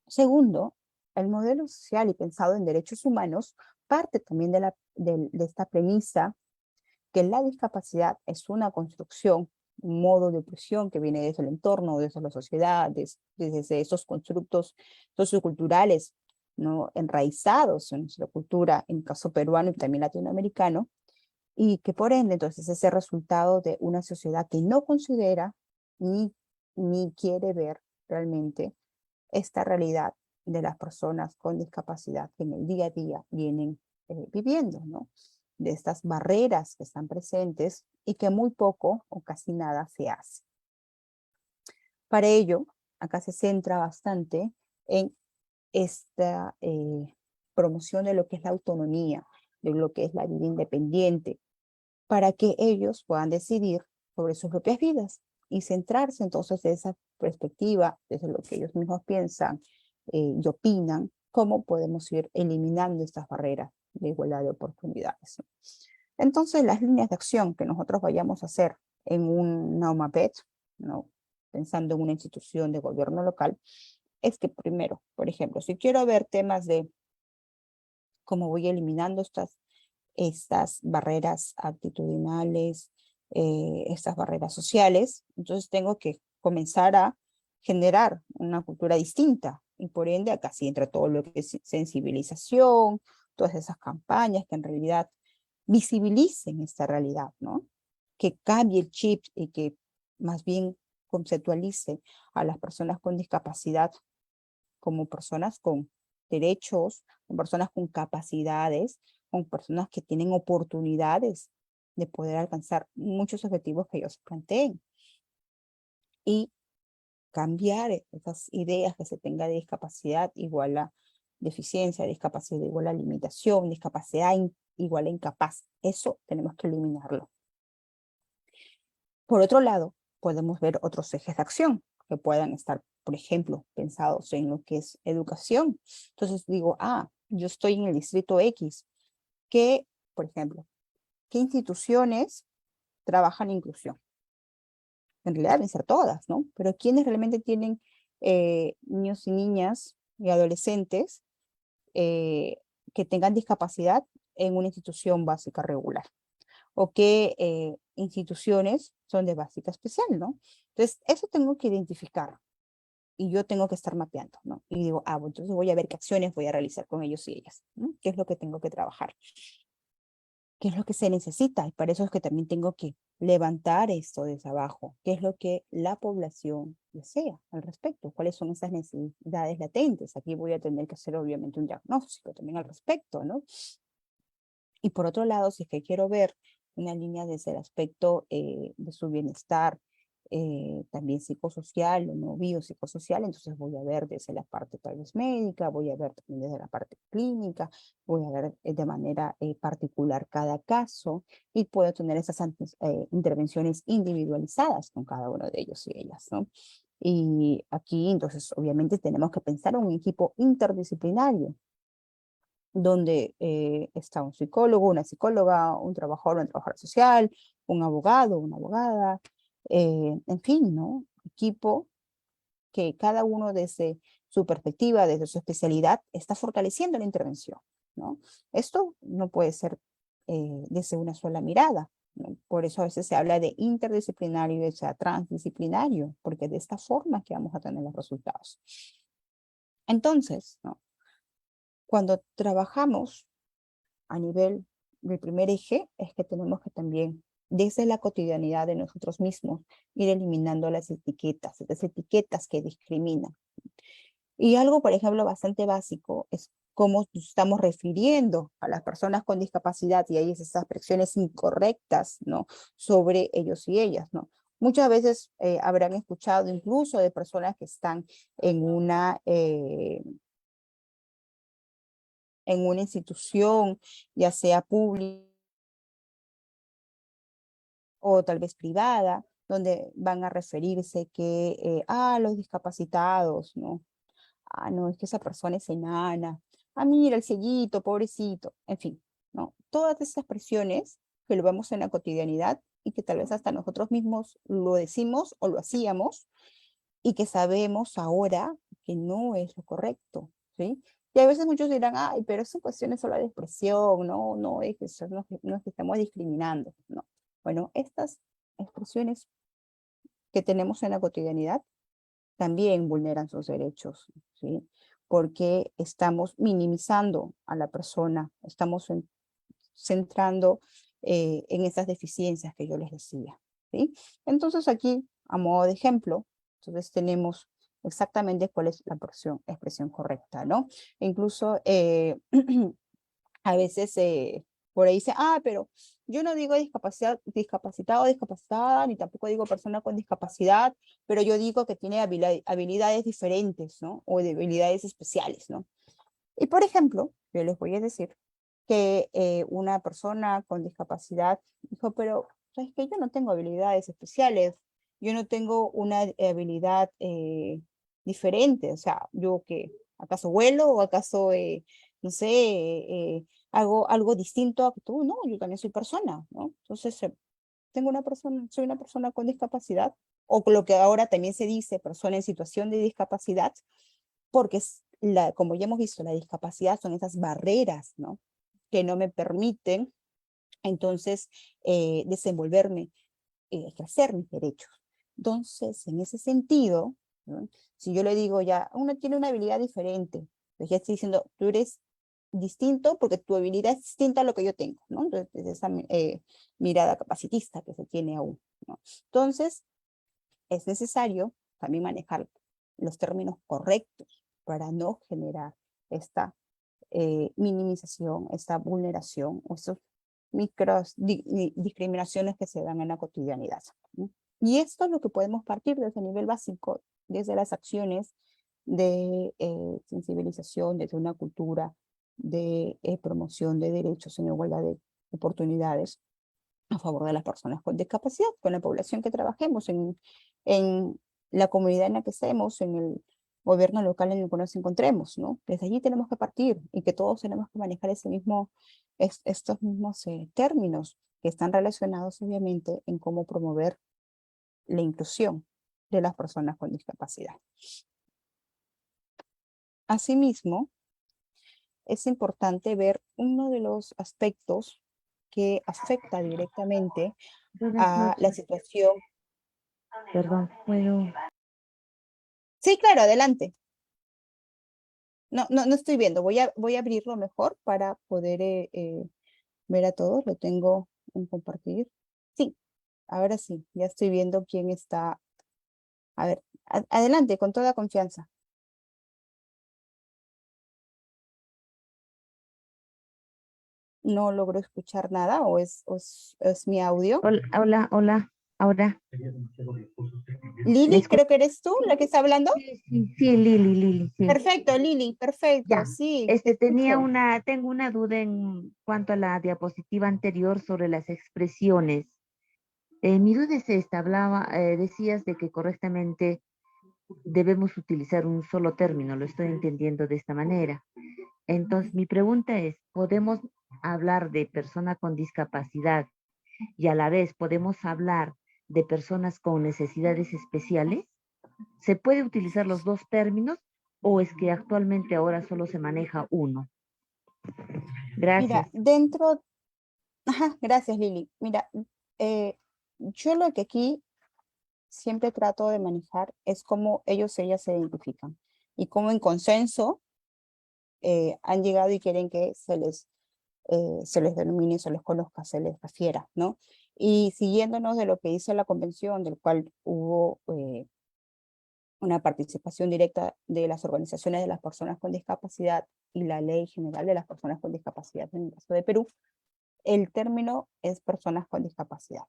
Segundo, el modelo social y pensado en derechos humanos parte también de esta premisa que la discapacidad es una construcción, un modo de opresión que viene desde el entorno, desde la sociedad, desde esos constructos socioculturales, ¿no? Enraizados en nuestra cultura, en el caso peruano y también latinoamericano, y que por ende entonces es el resultado de una sociedad que no considera ni, ni quiere ver realmente esta realidad de las personas con discapacidad que en el día a día vienen viviendo, ¿no? De estas barreras que están presentes y que muy poco o casi nada se hace. Para ello, acá se centra bastante en esta promoción de lo que es la autonomía, de lo que es la vida independiente, para que ellos puedan decidir sobre sus propias vidas y centrarse entonces de esa perspectiva, desde lo que ellos mismos piensan y opinan, cómo podemos ir eliminando estas barreras de igualdad de oportunidades. Entonces, las líneas de acción que nosotros vayamos a hacer en un NAUMAPET, ¿no? Pensando en una institución de gobierno local, es que primero, por ejemplo, si quiero ver temas de cómo voy eliminando estas barreras actitudinales, estas barreras sociales, entonces tengo que comenzar a generar una cultura distinta y por ende acá sí entra todo lo que es sensibilización, todas esas campañas que en realidad visibilicen esta realidad, ¿no? Que cambie el chip y que más bien conceptualice a las personas con discapacidad como personas con derechos, con personas con capacidades, con personas que tienen oportunidades de poder alcanzar muchos objetivos que ellos planteen. Y cambiar esas ideas que se tenga de discapacidad igual a deficiencia, discapacidad igual a limitación, discapacidad igual a incapaz. Eso tenemos que eliminarlo. Por otro lado, podemos ver otros ejes de acción que puedan estar, por ejemplo, pensados en lo que es educación. Entonces digo, yo estoy en el distrito X, que, por ejemplo, ¿qué instituciones trabajan inclusión? En realidad deben ser todas, ¿no? Pero ¿quiénes realmente tienen niños y niñas y adolescentes que tengan discapacidad en una institución básica regular? O qué instituciones son de básica especial, ¿no? Entonces, eso tengo que identificar y yo tengo que estar mapeando, ¿no? Y digo, bueno, entonces voy a ver qué acciones voy a realizar con ellos y ellas, ¿no? ¿Qué es lo que tengo que trabajar? ¿Qué es lo que se necesita? Y para eso es que también tengo que levantar esto desde abajo. ¿Qué es lo que la población desea al respecto? ¿Cuáles son esas necesidades latentes? Aquí voy a tener que hacer obviamente un diagnóstico también al respecto, ¿no? Y por otro lado, si es que quiero ver una línea desde el aspecto de su bienestar, también psicosocial o no biopsicosocial, entonces voy a ver desde la parte tal vez médica, voy a ver también desde la parte clínica, voy a ver de manera particular cada caso y puedo tener esas intervenciones individualizadas con cada uno de ellos y ellas, ¿no? Y aquí entonces obviamente tenemos que pensar en un equipo interdisciplinario, donde está un psicólogo, una psicóloga, un trabajador, una trabajadora social, un abogado, una abogada, en fin, ¿no? Equipo que cada uno desde su perspectiva, desde su especialidad, está fortaleciendo la intervención, ¿no? Esto no puede ser desde una sola mirada, ¿no? Por eso a veces se habla de interdisciplinario y sea transdisciplinario, porque de esta forma es que vamos a tener los resultados. Entonces, ¿no? Cuando trabajamos a nivel del primer eje es que tenemos que también, desde la cotidianidad de nosotros mismos, ir eliminando las etiquetas que discriminan. Y algo, por ejemplo, bastante básico es cómo nos estamos refiriendo a las personas con discapacidad y hay esas expresiones incorrectas, ¿no? Sobre ellos y ellas, ¿no? Muchas veces habrán escuchado incluso de personas que están en una en una institución, ya sea pública o tal vez privada, donde van a referirse que, los discapacitados, ¿no? No, es que esa persona es enana. Mira, el cieguito, pobrecito. En fin, ¿no? Todas esas expresiones que lo vemos en la cotidianidad y que tal vez hasta nosotros mismos lo decimos o lo hacíamos y que sabemos ahora que no es lo correcto, ¿sí? Y a veces muchos dirán, ay, pero son cuestiones solo de expresión, no es que, no es que estamos discriminando, no. Bueno, estas expresiones que tenemos en la cotidianidad también vulneran sus derechos, ¿sí? Porque estamos minimizando a la persona, estamos centrando en esas deficiencias que yo les decía, ¿sí? Entonces aquí, a modo de ejemplo, entonces tenemos exactamente cuál es la expresión correcta, ¿no? E incluso a veces por ahí dice, pero yo no digo discapacitado o discapacitada, ni tampoco digo persona con discapacidad, pero yo digo que tiene habilidades diferentes, ¿no? O de habilidades especiales, ¿no? Y por ejemplo, yo les voy a decir que una persona con discapacidad dijo, pero ¿sabes qué? Yo no tengo habilidades especiales, yo no tengo una habilidad diferente, o sea, yo que, ¿acaso vuelo o acaso, no sé, hago algo distinto a que tú? No, yo también soy persona, ¿no? Entonces, soy una persona con discapacidad, o lo que ahora también se dice, persona en situación de discapacidad, porque como ya hemos visto, la discapacidad son esas barreras, ¿no? Que no me permiten entonces desenvolverme, ejercer mis derechos. Entonces, en ese sentido, ¿no? Si yo le digo ya, uno tiene una habilidad diferente, pues ya estoy diciendo, tú eres distinto porque tu habilidad es distinta a lo que yo tengo, ¿no? Entonces, esa mirada capacitista que se tiene aún, ¿no? Entonces, es necesario también manejar los términos correctos para no generar esta minimización, esta vulneración o esas discriminaciones que se dan en la cotidianidad, ¿no? Y esto es lo que podemos partir desde el nivel básico, desde las acciones de sensibilización, desde una cultura de promoción de derechos en igualdad de oportunidades a favor de las personas con discapacidad, con la población que trabajemos, en la comunidad en la que estemos, en el gobierno local en el que nos encontremos, ¿no? Desde allí tenemos que partir y que todos tenemos que manejar estos mismos términos que están relacionados obviamente en cómo promover la inclusión de las personas con discapacidad. Asimismo, es importante ver uno de los aspectos que afecta directamente Buenas a la noches, situación. perdón, ¿puedo? Sí, claro, adelante. No estoy viendo. Voy a abrirlo mejor para poder ver a todos. Lo tengo en compartir. Sí, ahora sí, ya estoy viendo quién está. A ver, adelante, con toda confianza. No logro escuchar nada o es mi audio. Hola, hola, hola, ahora, ¿me Lili, escuchas? creo que eres tú la que está hablando. Sí, sí, sí, Lili, sí. Perfecto, Lili, perfecto. Ya, Sí, te escucho. tengo una duda en cuanto a la diapositiva anterior sobre las expresiones. Mi duda es esta, decías de que correctamente debemos utilizar un solo término, lo estoy entendiendo de esta manera. Entonces, mi pregunta es, ¿podemos hablar de persona con discapacidad y a la vez podemos hablar de personas con necesidades especiales? ¿Se puede utilizar los dos términos o es que actualmente ahora solo se maneja uno? Mira, Gracias. ajá, gracias, Lili. Mira, eh, yo lo que aquí siempre trato de manejar es cómo ellas se identifican y cómo en consenso han llegado y quieren que se les denomine, se les conozca, se les refiera, ¿no? Y siguiéndonos de lo que dice la convención, del cual hubo una participación directa de las organizaciones de las personas con discapacidad y la Ley General de las Personas con Discapacidad en el caso de Perú, el término es personas con discapacidad.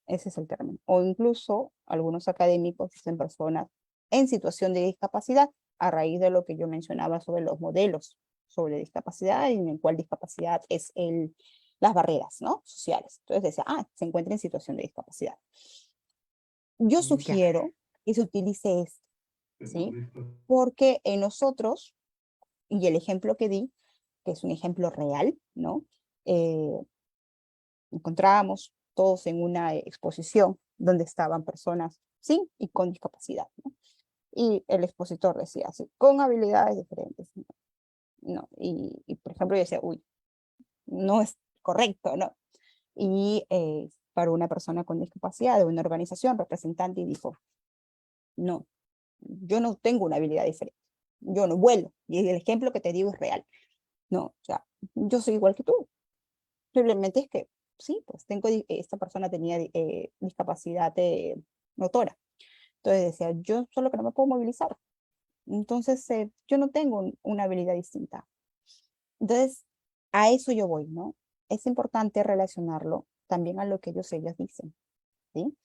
Ese es el término. O incluso algunos académicos dicen personas en situación de discapacidad a raíz de lo que yo mencionaba sobre los modelos. sobre discapacidad, y en el cual discapacidad es las barreras, ¿no? Sociales. Entonces decía, se encuentra en situación de discapacidad. Yo Ya. sugiero que se utilice esto, ¿sí? Porque en nosotros, y el ejemplo que di, que es un ejemplo real, ¿no? Encontrábamos todos en una exposición donde estaban personas sin y con discapacidad, ¿no? Y el expositor decía así, con habilidades diferentes, ¿no? Y por ejemplo yo decía, uy, no es correcto, ¿no? Y para una persona con discapacidad de una organización representante y dijo, no, yo no tengo una habilidad diferente, yo no vuelo, y el ejemplo que te digo es real, no, o sea, yo soy igual que tú, simplemente es que, sí, pues esta persona tenía discapacidad motora, entonces decía, yo solo que no me puedo movilizar, entonces yo no tengo una habilidad distinta. Entonces, a eso yo voy, ¿no? Es importante relacionarlo también a lo que ellas dicen, ¿sí?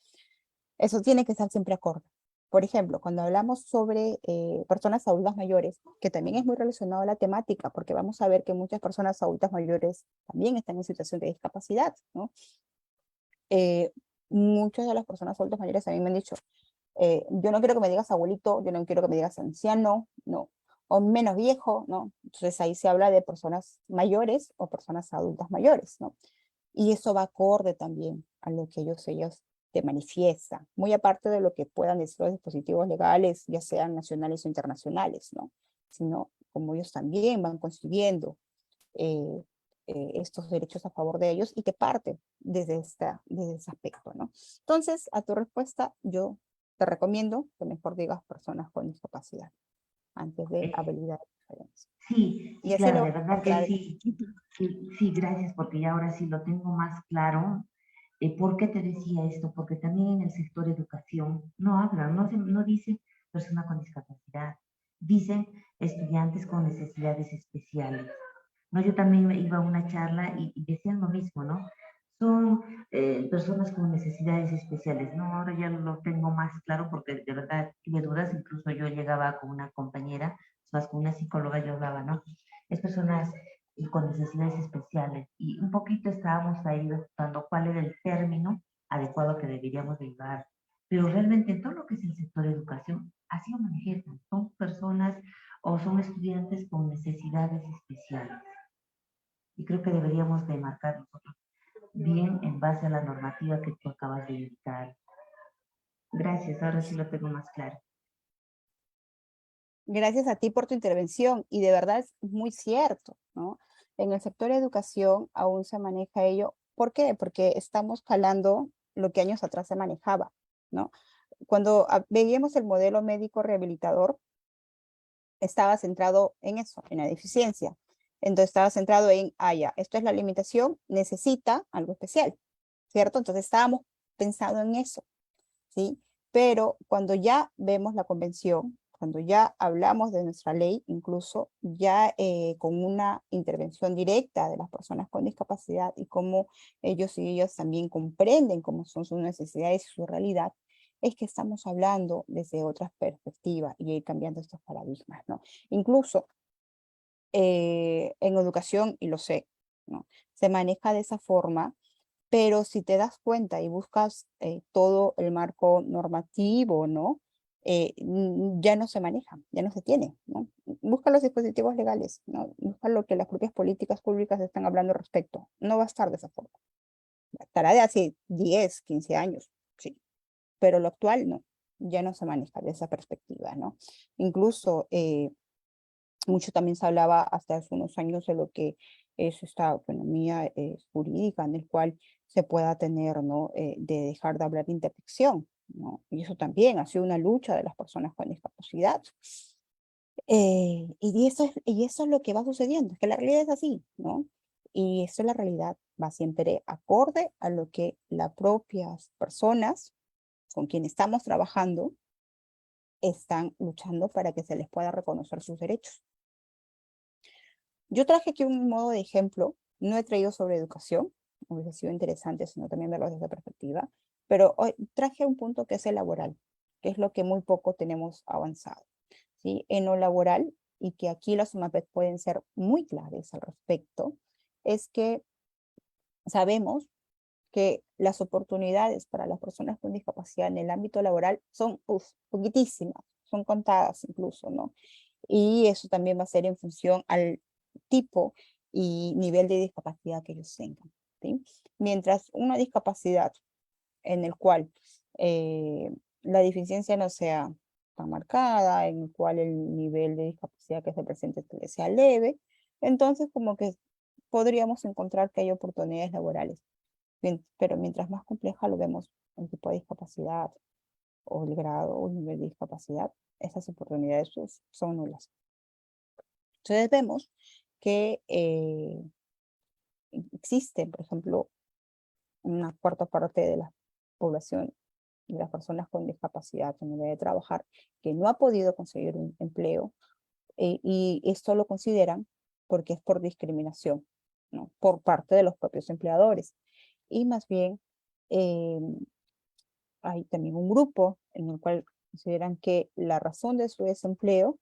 Eso tiene que estar siempre acorde. Por ejemplo, cuando hablamos sobre personas adultas mayores, que también es muy relacionado a la temática, porque vamos a ver que muchas personas adultas mayores también están en situación de discapacidad, ¿no? Muchas de las personas adultas mayores a mí me han dicho, yo no quiero que me digas abuelito, yo no quiero que me digas anciano, no, o menos viejo, ¿no? Entonces ahí se habla de personas mayores o personas adultas mayores, ¿no? Y eso va acorde también a lo que ellos te manifiestan, muy aparte de lo que puedan decir los dispositivos legales, ya sean nacionales o internacionales, ¿no? Sino como ellos también van consiguiendo eh, estos derechos a favor de ellos y que parte desde ese aspecto, ¿no? Entonces, a tu respuesta, yo te recomiendo que mejor digas personas con discapacidad antes de Eh, habilidades diferentes. sí, Y sí, así claro, lo de vas a verdad que encontrar. sí. Sí, sí, gracias, porque ya ahora sí lo tengo más claro. ¿Por qué te decía esto? Porque también en el sector educación no hablan, no dice persona con discapacidad, dicen estudiantes con necesidades especiales. ¿No? Yo también iba a una charla y decían lo mismo, ¿no? Son personas con necesidades especiales, ¿no? Ahora ya lo tengo más claro porque de verdad tuve dudas, incluso yo llegaba con una compañera, más con una psicóloga yo hablaba, ¿no? Es personas con necesidades especiales y un poquito estábamos ahí buscando cuál era el término adecuado que deberíamos de llevar. Pero realmente en todo lo que es el sector de educación, así lo manejan, son personas o son estudiantes con necesidades especiales. Y creo que deberíamos de marcar nosotros bien en base a la normativa que tú acabas de indicar. Gracias, ahora sí lo tengo más claro. Gracias a ti por tu intervención y de verdad es muy cierto, ¿no? En el sector de educación aún se maneja ello. ¿Por qué? Porque estamos jalando lo que años atrás se manejaba, ¿no? Cuando veíamos el modelo médico rehabilitador, estaba centrado en eso, en la deficiencia. Entonces estaba centrado en, ya, esto es la limitación, necesita algo especial, ¿cierto? Entonces estábamos pensando en eso, ¿sí? Pero cuando ya vemos la convención, cuando ya hablamos de nuestra ley, incluso ya con una intervención directa de las personas con discapacidad y cómo ellos y ellas también comprenden cómo son sus necesidades y su realidad, es que estamos hablando desde otras perspectivas y ir cambiando estos paradigmas, ¿no? Incluso en educación, y lo sé, ¿no? Se maneja de esa forma, pero si te das cuenta y buscas todo el marco normativo, ¿no? Ya no se maneja, ya no se tiene, ¿no? Busca los dispositivos legales, ¿no? Busca lo que las propias políticas públicas están hablando al respecto. No va a estar de esa forma. Estará de hace 10, 15 años, sí, pero lo actual no, ya no se maneja de esa perspectiva, ¿no? Incluso mucho también se hablaba hasta hace unos años de lo que es esta autonomía jurídica en el cual se pueda tener, ¿no? De dejar de hablar de intersección, ¿no? Y eso también ha sido una lucha de las personas con discapacidad. Y eso es lo que va sucediendo, es que la realidad es así, ¿no? Y eso es la realidad, va siempre acorde a lo que las propias personas con quienes estamos trabajando están luchando para que se les pueda reconocer sus derechos. Yo traje aquí un modo de ejemplo, no he traído sobre educación, hubiese sido interesante, sino también verlo desde esa perspectiva, pero hoy traje un punto que es el laboral, que es lo que muy poco tenemos avanzado, ¿sí? En lo laboral, y que aquí los UMAPET pueden ser muy claves al respecto, es que sabemos que las oportunidades para las personas con discapacidad en el ámbito laboral son poquitísimas, son contadas incluso, ¿no? Y eso también va a ser en función al tipo y nivel de discapacidad que ellos tengan, ¿sí? Mientras una discapacidad en el cual la deficiencia no sea tan marcada, en el cual el nivel de discapacidad que se presente sea leve, entonces como que podríamos encontrar que hay oportunidades laborales. Pero mientras más compleja lo vemos el tipo de discapacidad o el grado o el nivel de discapacidad, esas oportunidades son nulas. Entonces vemos que existe, por ejemplo, una cuarta parte de la población, de las personas con discapacidad que no debe trabajar, que no ha podido conseguir un empleo, y esto lo consideran porque es por discriminación, ¿no? Por parte de los propios empleadores. Y más bien, hay también un grupo en el cual consideran que la razón de su desempleo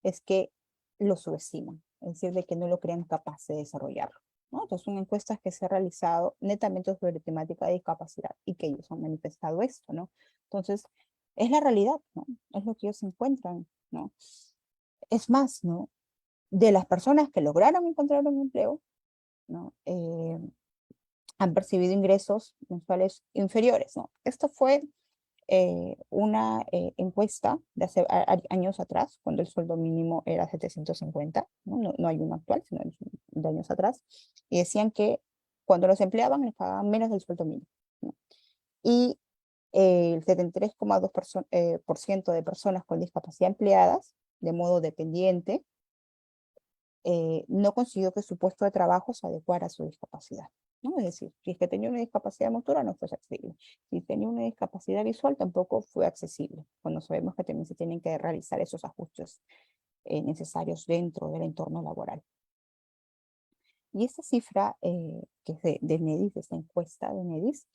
es que lo subestiman, es decir, de que no lo crean capaz de desarrollarlo, ¿no? Entonces son encuestas que se han realizado netamente sobre temática de discapacidad y que ellos han manifestado esto, ¿no? Entonces, es la realidad, ¿no? Es lo que ellos encuentran, ¿no? Es más, ¿no? De las personas que lograron encontrar un empleo, ¿no? Han percibido ingresos mensuales inferiores, ¿no? Esto fue una encuesta de hace años atrás, cuando el sueldo mínimo era 750, ¿no? No hay uno actual, sino de años atrás, y decían que cuando los empleaban les pagaban menos del sueldo mínimo, ¿no? Y el 73,2% de personas con discapacidad empleadas de modo dependiente no consiguió que su puesto de trabajo se adecuara a su discapacidad, ¿no? Es decir, si es que tenía una discapacidad motora, no fue accesible. Si tenía una discapacidad visual, tampoco fue accesible, cuando sabemos que también se tienen que realizar esos ajustes necesarios dentro del entorno laboral. Y esta cifra, que es de NEDIS, de esta encuesta de NEDIS,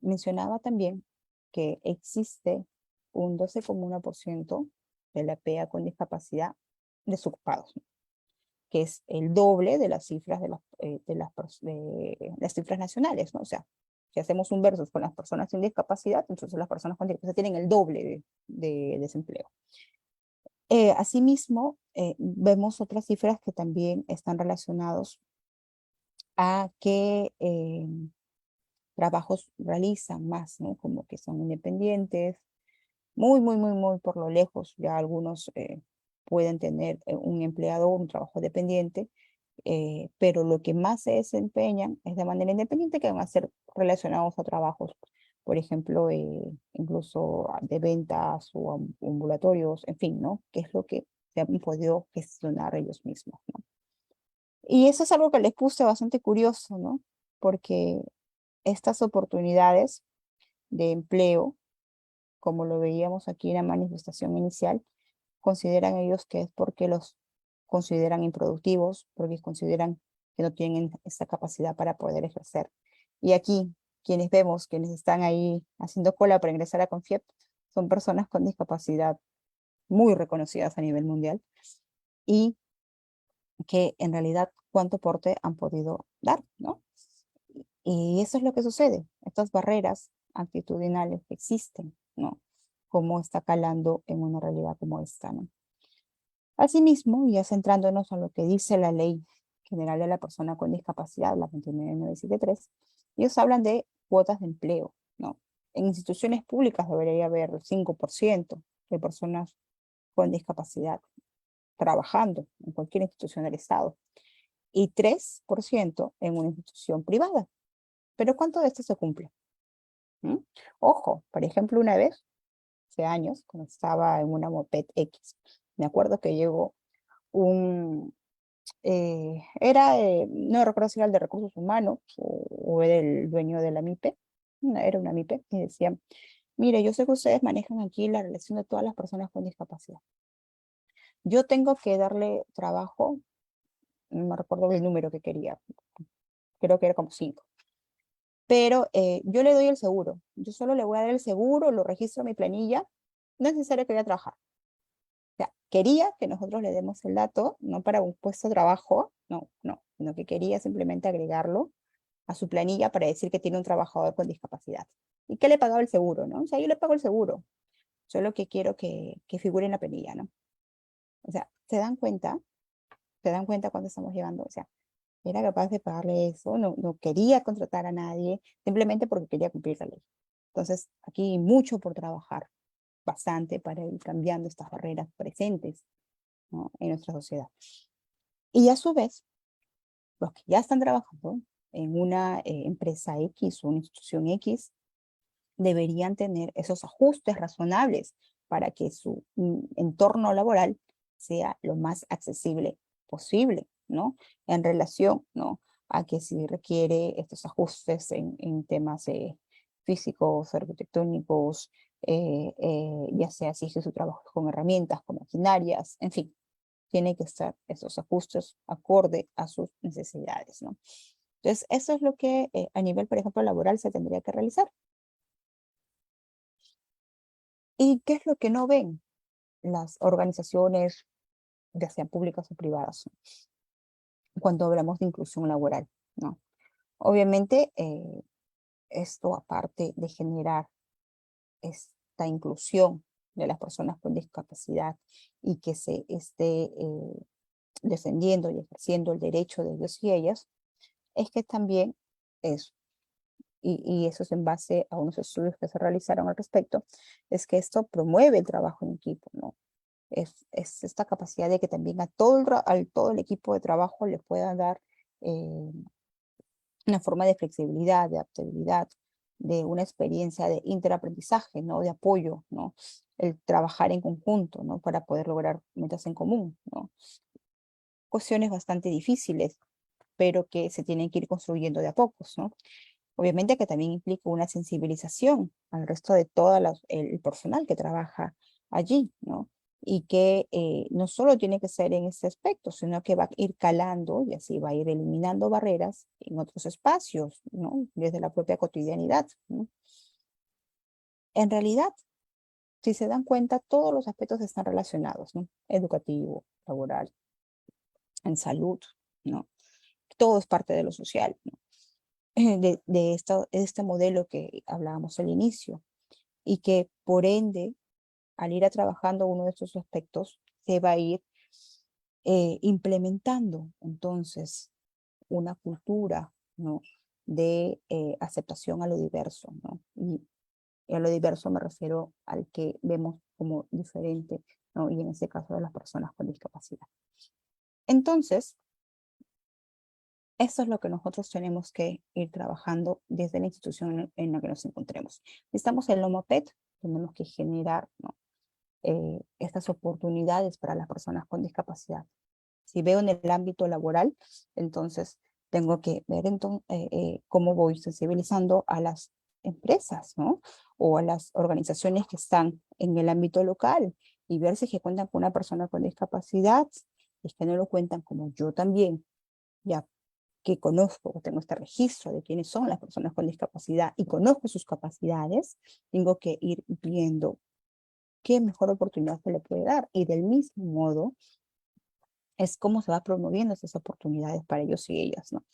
mencionaba también que existe un 12,1% de la PEA con discapacidad desocupados, ¿no? Que es el doble de las cifras de las cifras nacionales, ¿no? O sea, si hacemos un versus con las personas sin discapacidad, entonces las personas con discapacidad tienen el doble de desempleo. Asimismo, vemos otras cifras que también están relacionados a qué trabajos realizan más, ¿no? Como que son independientes, muy por lo lejos. Ya algunos pueden tener un empleador, un trabajo dependiente, pero lo que más se desempeñan es de manera independiente, que van a ser relacionados a trabajos, por ejemplo, incluso de ventas o ambulatorios, en fin, ¿no? Que es lo que se han podido gestionar ellos mismos, ¿no? Y eso es algo que les puse bastante curioso, ¿no? Porque estas oportunidades de empleo, como lo veíamos aquí en la manifestación inicial, consideran ellos que es porque los consideran improductivos, porque consideran que no tienen esa capacidad para poder ejercer. Y aquí, quienes están ahí haciendo cola para ingresar a CONFIEP, son personas con discapacidad muy reconocidas a nivel mundial y que en realidad cuánto aporte han podido dar, ¿no? Y eso es lo que sucede, estas barreras actitudinales que existen, ¿no? Cómo está calando en una realidad como esta, ¿no? Asimismo, ya centrándonos en lo que dice la Ley General de la Persona con Discapacidad, la 29973, ellos hablan de cuotas de empleo, ¿no? En instituciones públicas debería haber el 5% de personas con discapacidad trabajando en cualquier institución del Estado y 3% en una institución privada. Pero ¿cuánto de esto se cumple? ¿Mm? Ojo, por ejemplo, una vez, hace años, cuando estaba en una Moped X, me acuerdo que llegó un, no recuerdo si era el de recursos humanos o era el dueño de la MIPE, era una MIPE, y decía, mire, yo sé que ustedes manejan aquí la relación de todas las personas con discapacidad. Yo tengo que darle trabajo, no me recuerdo el número que quería, creo que era como 5. Pero yo le doy el seguro. Yo solo le voy a dar el seguro, lo registro en mi planilla. No es necesario que vaya a trabajar. O sea, quería que nosotros le demos el dato, no para un puesto de trabajo, no, sino que quería simplemente agregarlo a su planilla para decir que tiene un trabajador con discapacidad. ¿Y qué le pagaba el seguro, no? O sea, yo le pago el seguro, solo que quiero que figure en la planilla, ¿no? O sea, ¿se dan cuenta? ¿Se dan cuenta cuando estamos llevando? O sea, era capaz de pagarle eso, no quería contratar a nadie, simplemente porque quería cumplir la ley. Entonces, aquí hay mucho por trabajar, bastante, para ir cambiando estas barreras presentes, ¿no?, en nuestra sociedad. Y a su vez, los que ya están trabajando en una empresa X o una institución X, deberían tener esos ajustes razonables para que su entorno laboral sea lo más accesible posible, ¿no? En relación, ¿no?, a que si requiere estos ajustes en temas físicos, arquitectónicos, ya sea si es su trabajo con herramientas, con maquinarias, en fin, tiene que estar esos ajustes acorde a sus necesidades, ¿no? Entonces, eso es lo que a nivel, por ejemplo, laboral se tendría que realizar. ¿Y qué es lo que no ven las organizaciones, ya sean públicas o privadas, cuando hablamos de inclusión laboral, ¿no? Obviamente, esto aparte de generar esta inclusión de las personas con discapacidad y que se esté defendiendo y ejerciendo el derecho de ellos y ellas, es que también es, y eso es en base a unos estudios que se realizaron al respecto, es que esto promueve el trabajo en equipo, ¿no? Es esta capacidad de que también a todo el equipo de trabajo le pueda dar eh, una forma de flexibilidad, de adaptabilidad, de una experiencia de interaprendizaje, ¿no?, de apoyo, ¿no? El trabajar en conjunto, ¿no?, para poder lograr metas en común, ¿no? Cuestiones bastante difíciles, pero que se tienen que ir construyendo de a pocos, ¿no? Obviamente que también implica una sensibilización al resto de todo el personal que trabaja allí, ¿no? Y que no solo tiene que ser en ese aspecto, sino que va a ir calando y así va a ir eliminando barreras en otros espacios, ¿no? Desde la propia cotidianidad, ¿no? En realidad, si se dan cuenta, todos los aspectos están relacionados, ¿no? Educativo, laboral, en salud, ¿no? Todo es parte de lo social, ¿no? Este modelo que hablábamos al inicio, y que por ende, al ir a trabajando uno de estos aspectos, se va a ir implementando entonces una cultura, ¿no?, de aceptación a lo diverso, ¿no? Y a lo diverso me refiero al que vemos como diferente, ¿no? Y en este caso de las personas con discapacidad. Entonces, eso es lo que nosotros tenemos que ir trabajando desde la institución en la que nos encontremos. Si estamos en Lomapet, tenemos que generar, ¿no?, estas oportunidades para las personas con discapacidad. Si veo en el ámbito laboral, entonces tengo que ver cómo voy sensibilizando a las empresas, ¿no?, o a las organizaciones que están en el ámbito local y ver si es que cuentan con una persona con discapacidad, y es que no lo cuentan como yo también, ya que conozco, tengo este registro de quiénes son las personas con discapacidad y conozco sus capacidades, tengo que ir viendo qué mejor oportunidad se le puede dar. Y del mismo modo, es cómo se va promoviendo esas oportunidades para ellos y ellas, ¿no?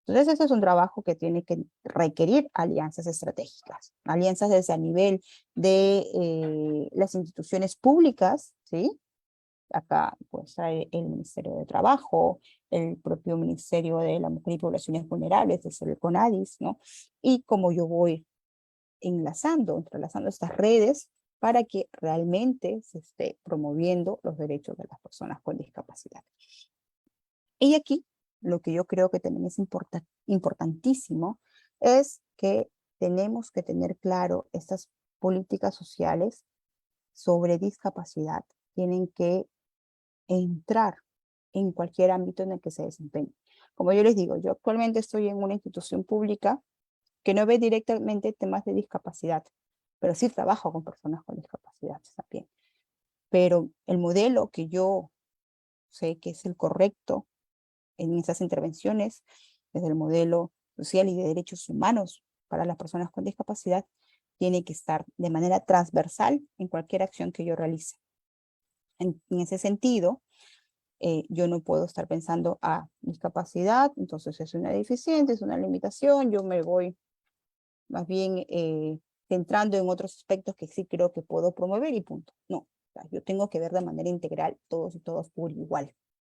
Entonces, ese es un trabajo que tiene que requerir alianzas estratégicas, alianzas desde a nivel de las instituciones públicas, ¿sí? Acá pues hay el Ministerio de Trabajo, el propio Ministerio de la Mujer y Poblaciones Vulnerables, es el CONADIS, ¿no? Y como yo voy entrelazando estas redes para que realmente se esté promoviendo los derechos de las personas con discapacidad. Y aquí, lo que yo creo que también es importantísimo es que tenemos que tener claro estas políticas sociales sobre discapacidad. Tienen que entrar en cualquier ámbito en el que se desempeñe. Como yo les digo, yo actualmente estoy en una institución pública que no ve directamente temas de discapacidad, pero sí trabajo con personas con discapacidad también. Pero el modelo que yo sé que es el correcto en esas intervenciones es el modelo social y de derechos humanos para las personas con discapacidad, tiene que estar de manera transversal en cualquier acción que yo realice. En ese sentido, yo no puedo estar pensando a discapacidad, entonces es una deficiencia, es una limitación, yo me voy más bien centrando en otros aspectos que sí creo que puedo promover y punto. No, o sea, yo tengo que ver de manera integral todos y todas por igual,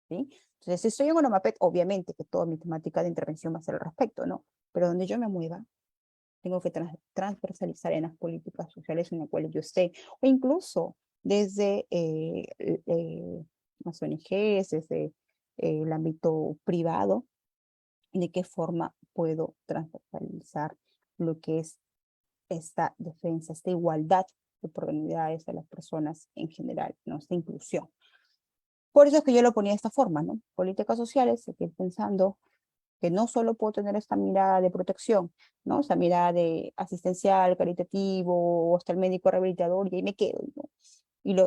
¿sí? Entonces, si estoy en una MAPET, obviamente que toda mi temática de intervención va a ser al respecto, ¿no? Pero donde yo me mueva, tengo que transversalizar en las políticas sociales en las cuales yo esté, o incluso desde las ONGs, desde el ámbito privado, de qué forma puedo transversalizar lo que es esta defensa, esta igualdad de oportunidades de las personas en general, ¿no? Esta inclusión. Por eso es que yo lo ponía de esta forma, ¿no? Políticas sociales, seguir pensando que no solo puedo tener esta mirada de protección, ¿no? Esta mirada de asistencial, caritativo, o hasta el médico rehabilitador, y ahí me quedo, ¿no?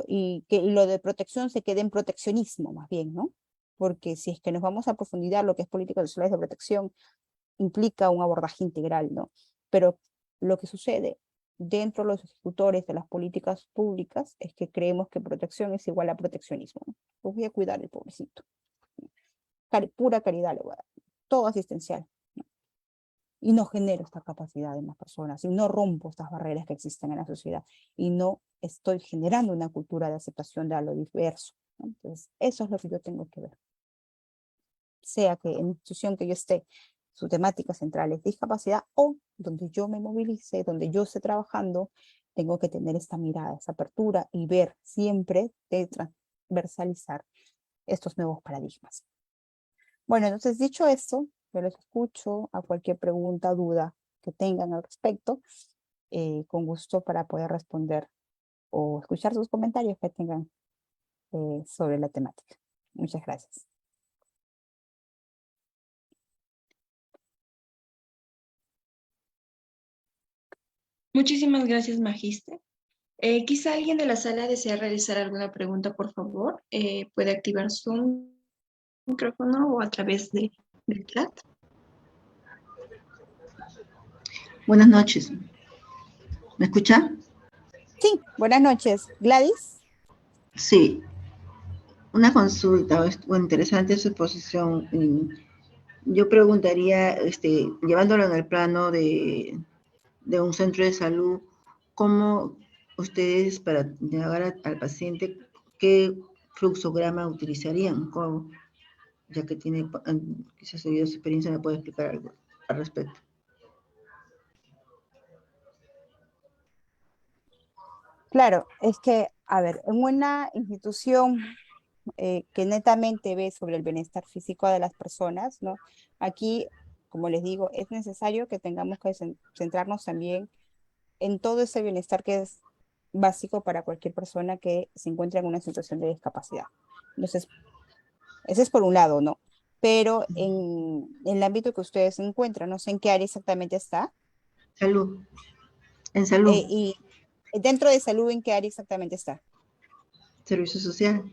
Y que lo de protección se quede en proteccionismo, más bien, ¿no? Porque si es que nos vamos a profundizar lo que es políticas sociales de protección, implica un abordaje integral, ¿no? Pero lo que sucede dentro de los ejecutores de las políticas públicas es que creemos que protección es igual a proteccionismo, ¿no? Pues voy a cuidar al pobrecito. Pura caridad le voy a dar. Todo asistencial, ¿no? Y no genero esta capacidad en las personas, y no rompo estas barreras que existen en la sociedad, y no estoy generando una cultura de aceptación de lo diverso, ¿no? Entonces, eso es lo que yo tengo que ver. Sea que en la institución que yo esté, su temática central es discapacidad, o donde yo me movilice, donde yo esté trabajando, tengo que tener esta mirada, esta apertura y ver siempre de transversalizar estos nuevos paradigmas. Bueno, entonces dicho esto, yo les escucho a cualquier pregunta, duda que tengan al respecto, con gusto para poder responder o escuchar sus comentarios que tengan sobre la temática. Muchas gracias. Muchísimas gracias, Magiste. Quizá alguien de la sala desea realizar alguna pregunta, por favor. Puede activar su micrófono o a través del chat. Buenas noches. ¿Me escucha? Sí, buenas noches. Gladys. Sí, una consulta, interesante su exposición. Yo preguntaría, llevándolo en el plano de un centro de salud, ¿cómo ustedes para llegar al paciente, qué fluxograma utilizarían? Ya que tiene, quizás su experiencia me puede explicar algo al respecto. Claro, es que, a ver, en una institución que netamente ve sobre el bienestar físico de las personas, ¿no? Aquí, como les digo, es necesario que tengamos que centrarnos también en todo ese bienestar que es básico para cualquier persona que se encuentre en una situación de discapacidad. Entonces, ese es por un lado, ¿no? Pero en el ámbito que ustedes se encuentran, no sé en qué área exactamente está, Salud, en salud, y dentro de salud, ¿en qué área exactamente está? servicio social.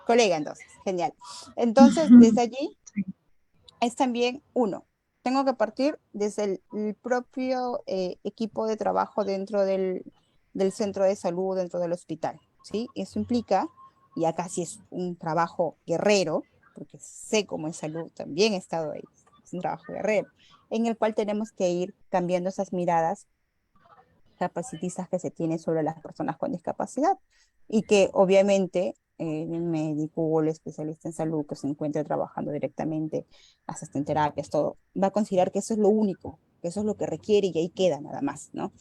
Colega, entonces, genial. Entonces, desde allí es también uno. Tengo que partir desde el propio equipo de trabajo dentro del centro de salud, dentro del hospital, ¿sí? Eso implica, y acá sí es un trabajo guerrero, porque sé cómo es salud, también he estado ahí, es un trabajo guerrero, en el cual tenemos que ir cambiando esas miradas capacitistas que se tienen sobre las personas con discapacidad y que obviamente el médico o el especialista en salud que se encuentre trabajando directamente, hasta en terapias, todo, va a considerar que eso es lo único, que eso es lo que requiere y ahí queda nada más, ¿no?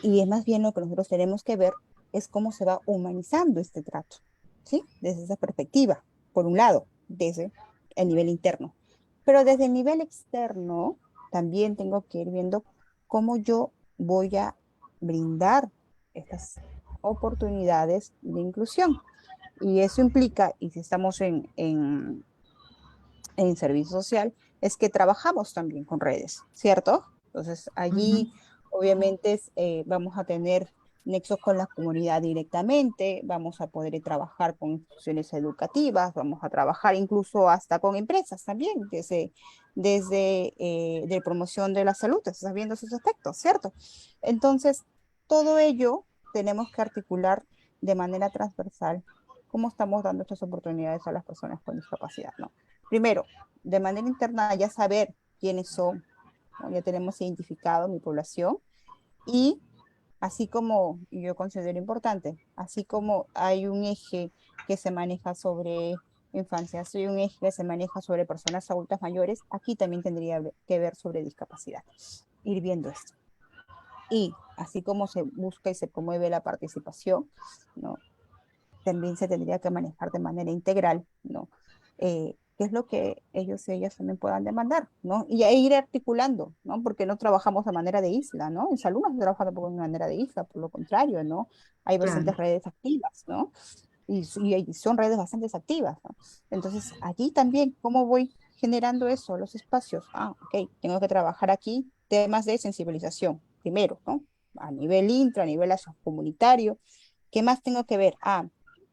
Y es más bien lo que nosotros tenemos que ver es cómo se va humanizando este trato, ¿sí? Desde esa perspectiva, por un lado, desde el nivel interno. Pero desde el nivel externo, también tengo que ir viendo cómo yo voy a brindar estas oportunidades de inclusión. Y eso implica, y si estamos en servicio social, es que trabajamos también con redes, ¿cierto? Entonces, allí obviamente vamos a tener nexos con la comunidad directamente, vamos a poder trabajar con instituciones educativas, vamos a trabajar incluso hasta con empresas también, desde de promoción de la salud, estás viendo esos aspectos, ¿cierto? Entonces, todo ello tenemos que articular de manera transversal cómo estamos dando estas oportunidades a las personas con discapacidad, ¿no? Primero, de manera interna ya saber quiénes son, ¿no? Ya tenemos identificado mi población y así como, y yo considero importante, así como hay un eje que se maneja sobre infancia, hay un eje que se maneja sobre personas adultas mayores, aquí también tendría que ver sobre discapacidad. Ir viendo esto. Y así como se busca y se promueve la participación, ¿no? También se tendría que manejar de manera integral, ¿no? ¿Qué es lo que ellos y ellas también puedan demandar, ¿no? Y ahí ir articulando, ¿no? Porque no trabajamos de manera de isla, ¿no? En salud no se trabaja tampoco de manera de isla, por lo contrario, ¿no? Hay Claro. bastantes redes activas, ¿no? Y son redes bastante activas, ¿no? Entonces, allí también, ¿cómo voy generando eso, los espacios? Ah, ok, tengo que trabajar aquí temas de sensibilización, primero, ¿no? A nivel intra, a nivel comunitario. ¿Qué más tengo que ver? Ah,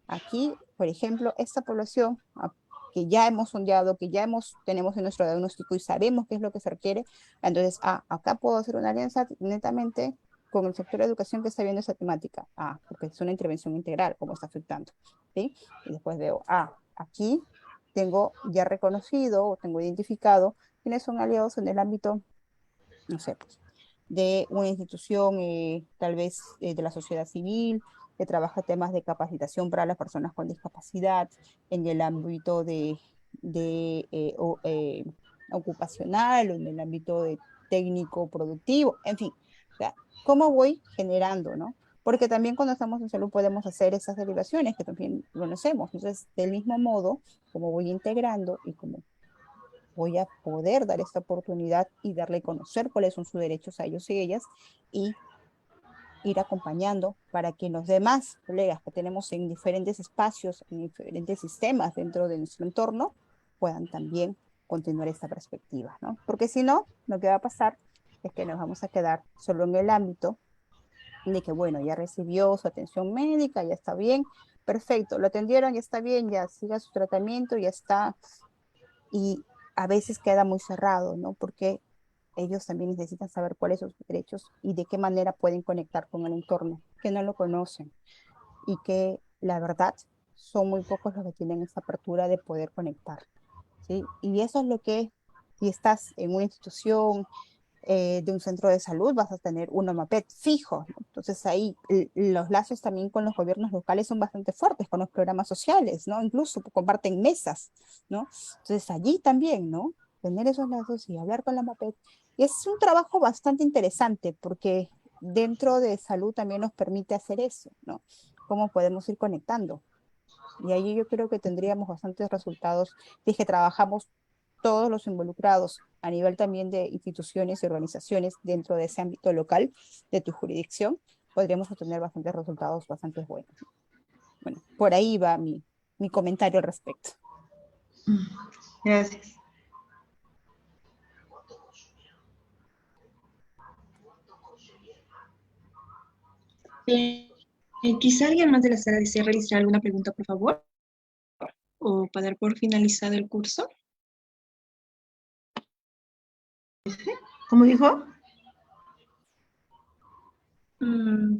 aquí, por ejemplo, esta población que ya hemos sondeado, tenemos en nuestro diagnóstico y sabemos qué es lo que se requiere, entonces, acá puedo hacer una alianza netamente con el sector de educación que está viendo esa temática. Porque es una intervención integral, cómo está afectando, ¿sí? Y después veo, aquí tengo ya reconocido o tengo identificado quiénes son aliados en el ámbito, no sé, pues, de una institución, tal vez de la sociedad civil, que trabaja temas de capacitación para las personas con discapacidad en el ámbito de ocupacional o en el ámbito de técnico productivo, en fin, o sea, ¿cómo voy generando, no? Porque también cuando estamos en salud podemos hacer esas derivaciones que también conocemos. Entonces, del mismo modo, como voy integrando y como voy a poder dar esta oportunidad y darle a conocer cuáles son sus derechos a ellos y ellas y ir acompañando para que los demás colegas que tenemos en diferentes espacios, en diferentes sistemas dentro de nuestro entorno, puedan también continuar esta perspectiva, ¿no? Porque si no, lo que va a pasar es que nos vamos a quedar solo en el ámbito de que, bueno, ya recibió su atención médica, ya está bien, perfecto, lo atendieron, ya está bien, ya siga su tratamiento, ya está, y a veces queda muy cerrado, ¿no? Porque ellos también necesitan saber cuáles son sus derechos y de qué manera pueden conectar con el entorno, que no lo conocen y que la verdad son muy pocos los que tienen esa apertura de poder conectar, ¿sí? Y eso es lo que, si estás en una institución, de un centro de salud, vas a tener un OMAPET fijo, ¿no? Entonces ahí los lazos también con los gobiernos locales son bastante fuertes, con los programas sociales, ¿no? Incluso comparten mesas, ¿no? Entonces allí también, ¿no? Tener esos lazos y hablar con la OMAPET. Y es un trabajo bastante interesante porque dentro de salud también nos permite hacer eso, ¿no? Cómo podemos ir conectando. Y ahí yo creo que tendríamos bastantes resultados si que trabajamos todos los involucrados a nivel también de instituciones y organizaciones dentro de ese ámbito local de tu jurisdicción, podríamos obtener bastantes resultados bastante buenos. Bueno, por ahí va mi comentario al respecto. Gracias. Quizá alguien más de la sala desea realizar alguna pregunta, por favor, o para dar por finalizado el curso. ¿Cómo dijo?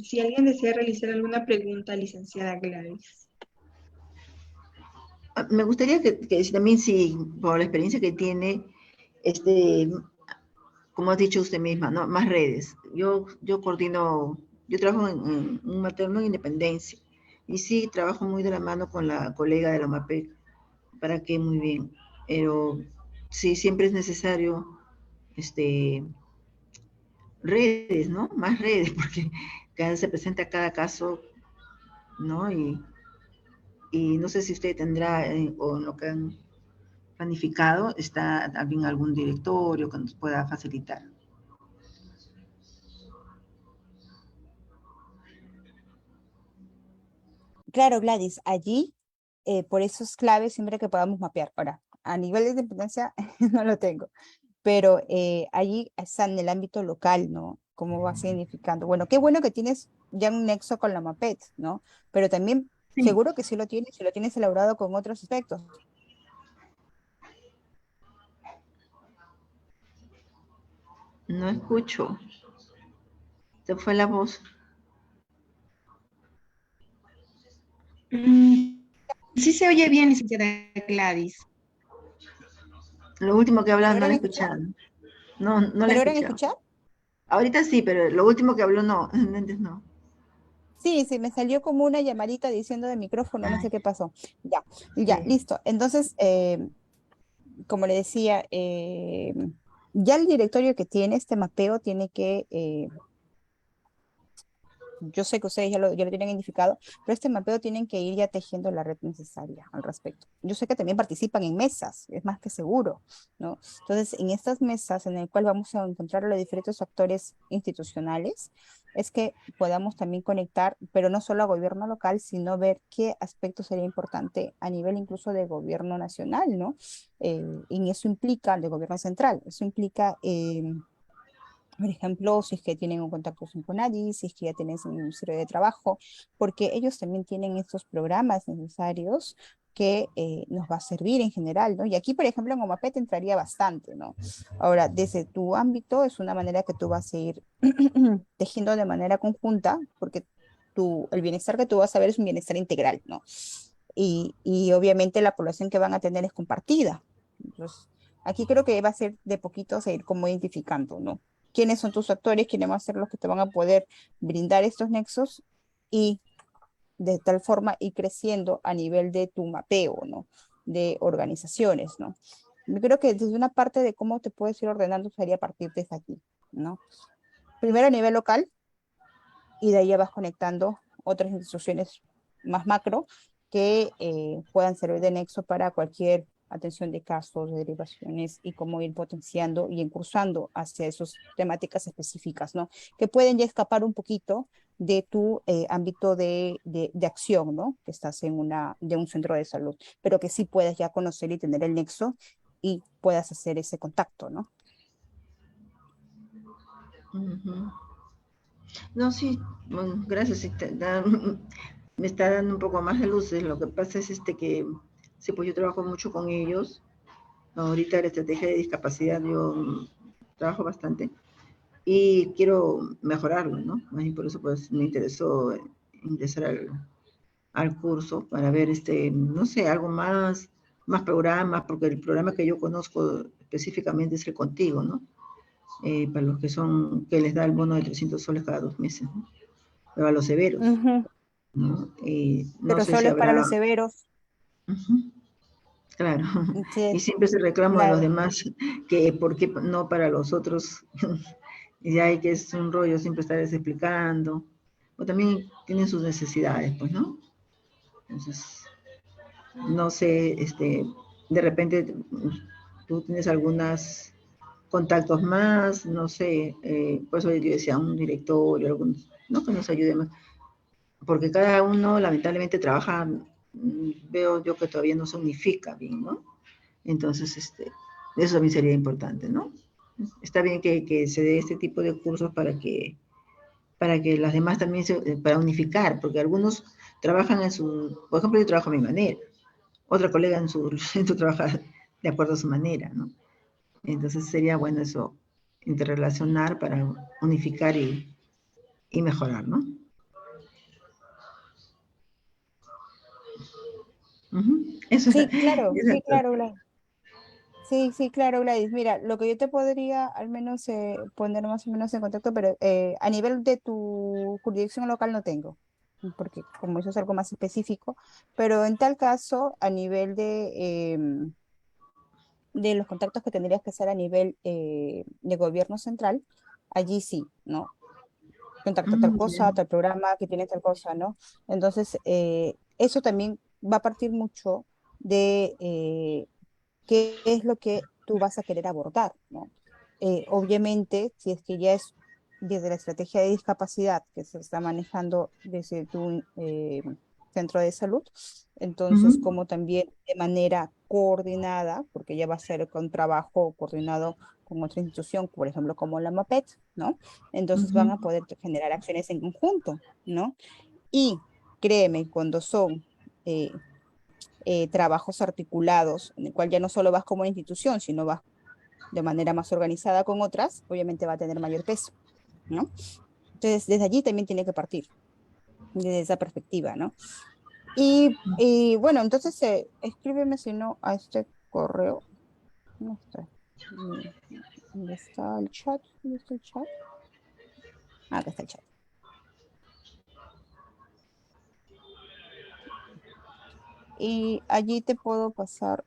Si alguien desea realizar alguna pregunta, licenciada Gladys. Me gustaría que también, si por la experiencia que tiene, como ha dicho usted misma, ¿no? Más redes. Yo coordino, yo trabajo en un materno en Independencia y sí trabajo muy de la mano con la colega de la MAPEC, para que muy bien, pero sí siempre es necesario redes, ¿no? Más redes, porque se presenta cada caso, ¿no? Y no sé si usted tendrá, o en lo que han planificado, está también algún directorio que nos pueda facilitar. Claro, Gladys, allí, por eso es clave siempre que podamos mapear. Ahora, a nivel de independencia no lo tengo, pero allí está en el ámbito local, ¿no? ¿Cómo va significando? Bueno, qué bueno que tienes ya un nexo con la MAPET, ¿no? Pero también Sí. seguro que sí lo tienes, si lo tienes elaborado con otros aspectos. No escucho. Se fue la voz. Mm, sí se oye bien, licenciada Gladys. Lo último que ¿Me hablaba no logran le he escuchar? escuchado. No, no le ¿Me he logran escuchado. escuchar? Ahorita sí, pero lo último que habló no. Antes no. Sí, sí, me salió como una llamadita diciendo de micrófono, no Ay, sé qué pasó. Ya, ya, sí. listo. Entonces, como le decía, ya el directorio que tiene este mapeo tiene que yo sé que ustedes ya lo tienen identificado, pero este mapeo tienen que ir ya tejiendo la red necesaria al respecto. Yo sé que también participan en mesas, es más que seguro, ¿no? Entonces, en estas mesas en el cual vamos a encontrar a los diferentes actores institucionales, es que podamos también conectar, pero no solo a gobierno local, sino ver qué aspecto sería importante a nivel incluso de gobierno nacional, ¿no? Y eso implica, de gobierno central, eso implica por ejemplo, si es que tienen un contacto con Conadi, si es que ya tienen un Ministerio de Trabajo, porque ellos también tienen estos programas necesarios que nos va a servir en general, ¿no? Y aquí, por ejemplo, en OMAPET entraría bastante, ¿no? Ahora, desde tu ámbito es una manera que tú vas a ir tejiendo de manera conjunta, porque el bienestar que tú vas a ver es un bienestar integral, ¿no? Y obviamente la población que van a tener es compartida. Entonces, aquí creo que va a ser de poquito seguir como identificando, ¿no? Quiénes son tus actores, quiénes van a ser los que te van a poder brindar estos nexos y de tal forma ir creciendo a nivel de tu mapeo, ¿no? De organizaciones, ¿no? Yo creo que desde una parte de cómo te puedes ir ordenando sería a partir de aquí, ¿no? Primero a nivel local y de ahí ya vas conectando otras instituciones más macro que puedan servir de nexo para cualquier atención de casos, de derivaciones y cómo ir potenciando y encursando hacia esas temáticas específicas, ¿no? Que pueden ya escapar un poquito de tu ámbito de acción, ¿no? Que estás de un centro de salud, pero que sí puedas ya conocer y tener el nexo y puedas hacer ese contacto, ¿no? Ujú. No, sí, bueno, gracias. Sí, me está dando un poco más de luces. Lo que pasa es que sí, pues yo trabajo mucho con ellos. Ahorita la estrategia de discapacidad yo trabajo bastante y quiero mejorarlo, ¿no? Y por eso pues me interesó ingresar al curso para ver, no sé, algo más, más programas, porque el programa que yo conozco específicamente es el Contigo, ¿no? Para los que les da el bono de 300 soles cada 2 meses, ¿no? Pero a los severos, Ujú. ¿no? Y no Pero sé si solo es para los habrá. severos. Ujú, claro. Y Sí, siempre se reclama de los claro. demás que por qué no para los otros. Y hay que es un rollo siempre estar explicando. O también tienen sus necesidades, pues, ¿no? Entonces, no sé, de repente tú tienes algunos contactos más, no sé, por eso yo decía un directorio, algunos, ¿no? Que nos ayude más. Porque cada uno lamentablemente trabaja, veo yo que todavía no se unifica bien, ¿no? Entonces, eso también sería importante, ¿no? Está bien que se dé este tipo de cursos para que las demás también, para unificar, porque algunos trabajan por ejemplo, yo trabajo a mi manera, otra colega en su centro trabaja de acuerdo a su manera, ¿no? Entonces sería bueno eso, interrelacionar para unificar y mejorar, ¿no? Ujú. Eso, Sí, exacto. claro, Gladys. Sí, sí, claro, Gladys. Mira, lo que yo te podría al menos poner más o menos en contacto, pero a nivel de tu jurisdicción local no tengo, porque como eso es algo más específico, pero en tal caso, a nivel de los contactos que tendrías que hacer a nivel de gobierno central, allí sí, ¿no? Contacta tal cosa, Bien. tal programa que tiene tal cosa, ¿no? Entonces, eso también va a partir mucho de qué es lo que tú vas a querer abordar, ¿no? Obviamente, si es que ya es desde la estrategia de discapacidad que se está manejando desde tu centro de salud, entonces Ujú, como también de manera coordinada, porque ya va a ser con trabajo coordinado con otra institución, por ejemplo, como la MAPET, ¿no? Entonces van a ujú. poder generar acciones en conjunto, ¿no? Y créeme, cuando son trabajos articulados, en el cual ya no solo vas como una institución, sino vas de manera más organizada con otras, obviamente va a tener mayor peso, ¿no? Entonces, desde allí también tiene que partir, desde esa perspectiva, ¿no? Y bueno, entonces escríbeme si no a este correo. ¿Dónde está? ¿Dónde está el chat? ¿Dónde está el chat? Ah, acá está el chat. Y allí te puedo pasar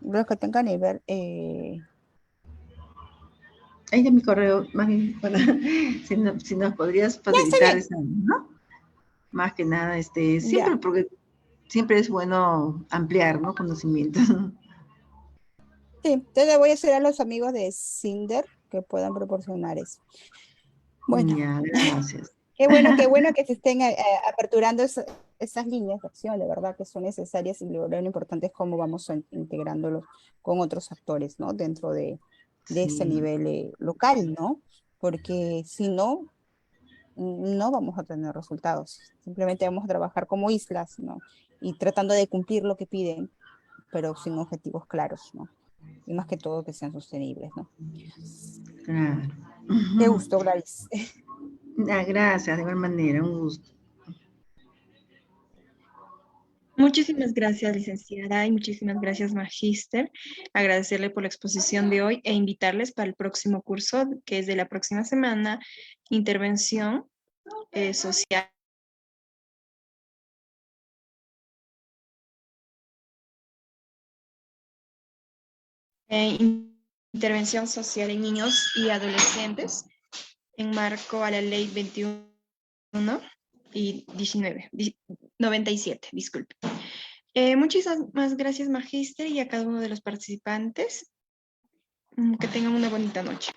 los que tengan nivel. Ahí de mi correo, más bien, para, si nos podrías Ya, está facilitar bien. esa, ¿no? Más que nada, Ya. siempre, porque siempre es bueno ampliar, ¿no? Conocimientos. Sí, entonces le voy a hacer a los amigos de Cinder que puedan proporcionar eso. Bueno, Ya, gracias. qué bueno que se estén aperturando esas líneas de acción, de verdad que son necesarias y lo importante es cómo vamos integrándolos con otros actores, ¿no? Dentro de ese Sí, nivel local, ¿no? Porque si no, no vamos a tener resultados. Simplemente vamos a trabajar como islas, ¿no? Y tratando de cumplir lo que piden, pero sin objetivos claros, ¿no? Y más que todo que sean sostenibles, ¿no? claro. Qué Ujú. gusto, Gladys. Ah, gracias, de igual manera, un gusto. Muchísimas gracias, licenciada, y muchísimas gracias, magíster. Agradecerle por la exposición de hoy e invitarles para el próximo curso, que es de la próxima semana, intervención social. Intervención social en niños y adolescentes en marco a la ley 21 y 97, disculpe. Muchísimas gracias, magíster, y a cada uno de los participantes. Que tengan una bonita noche.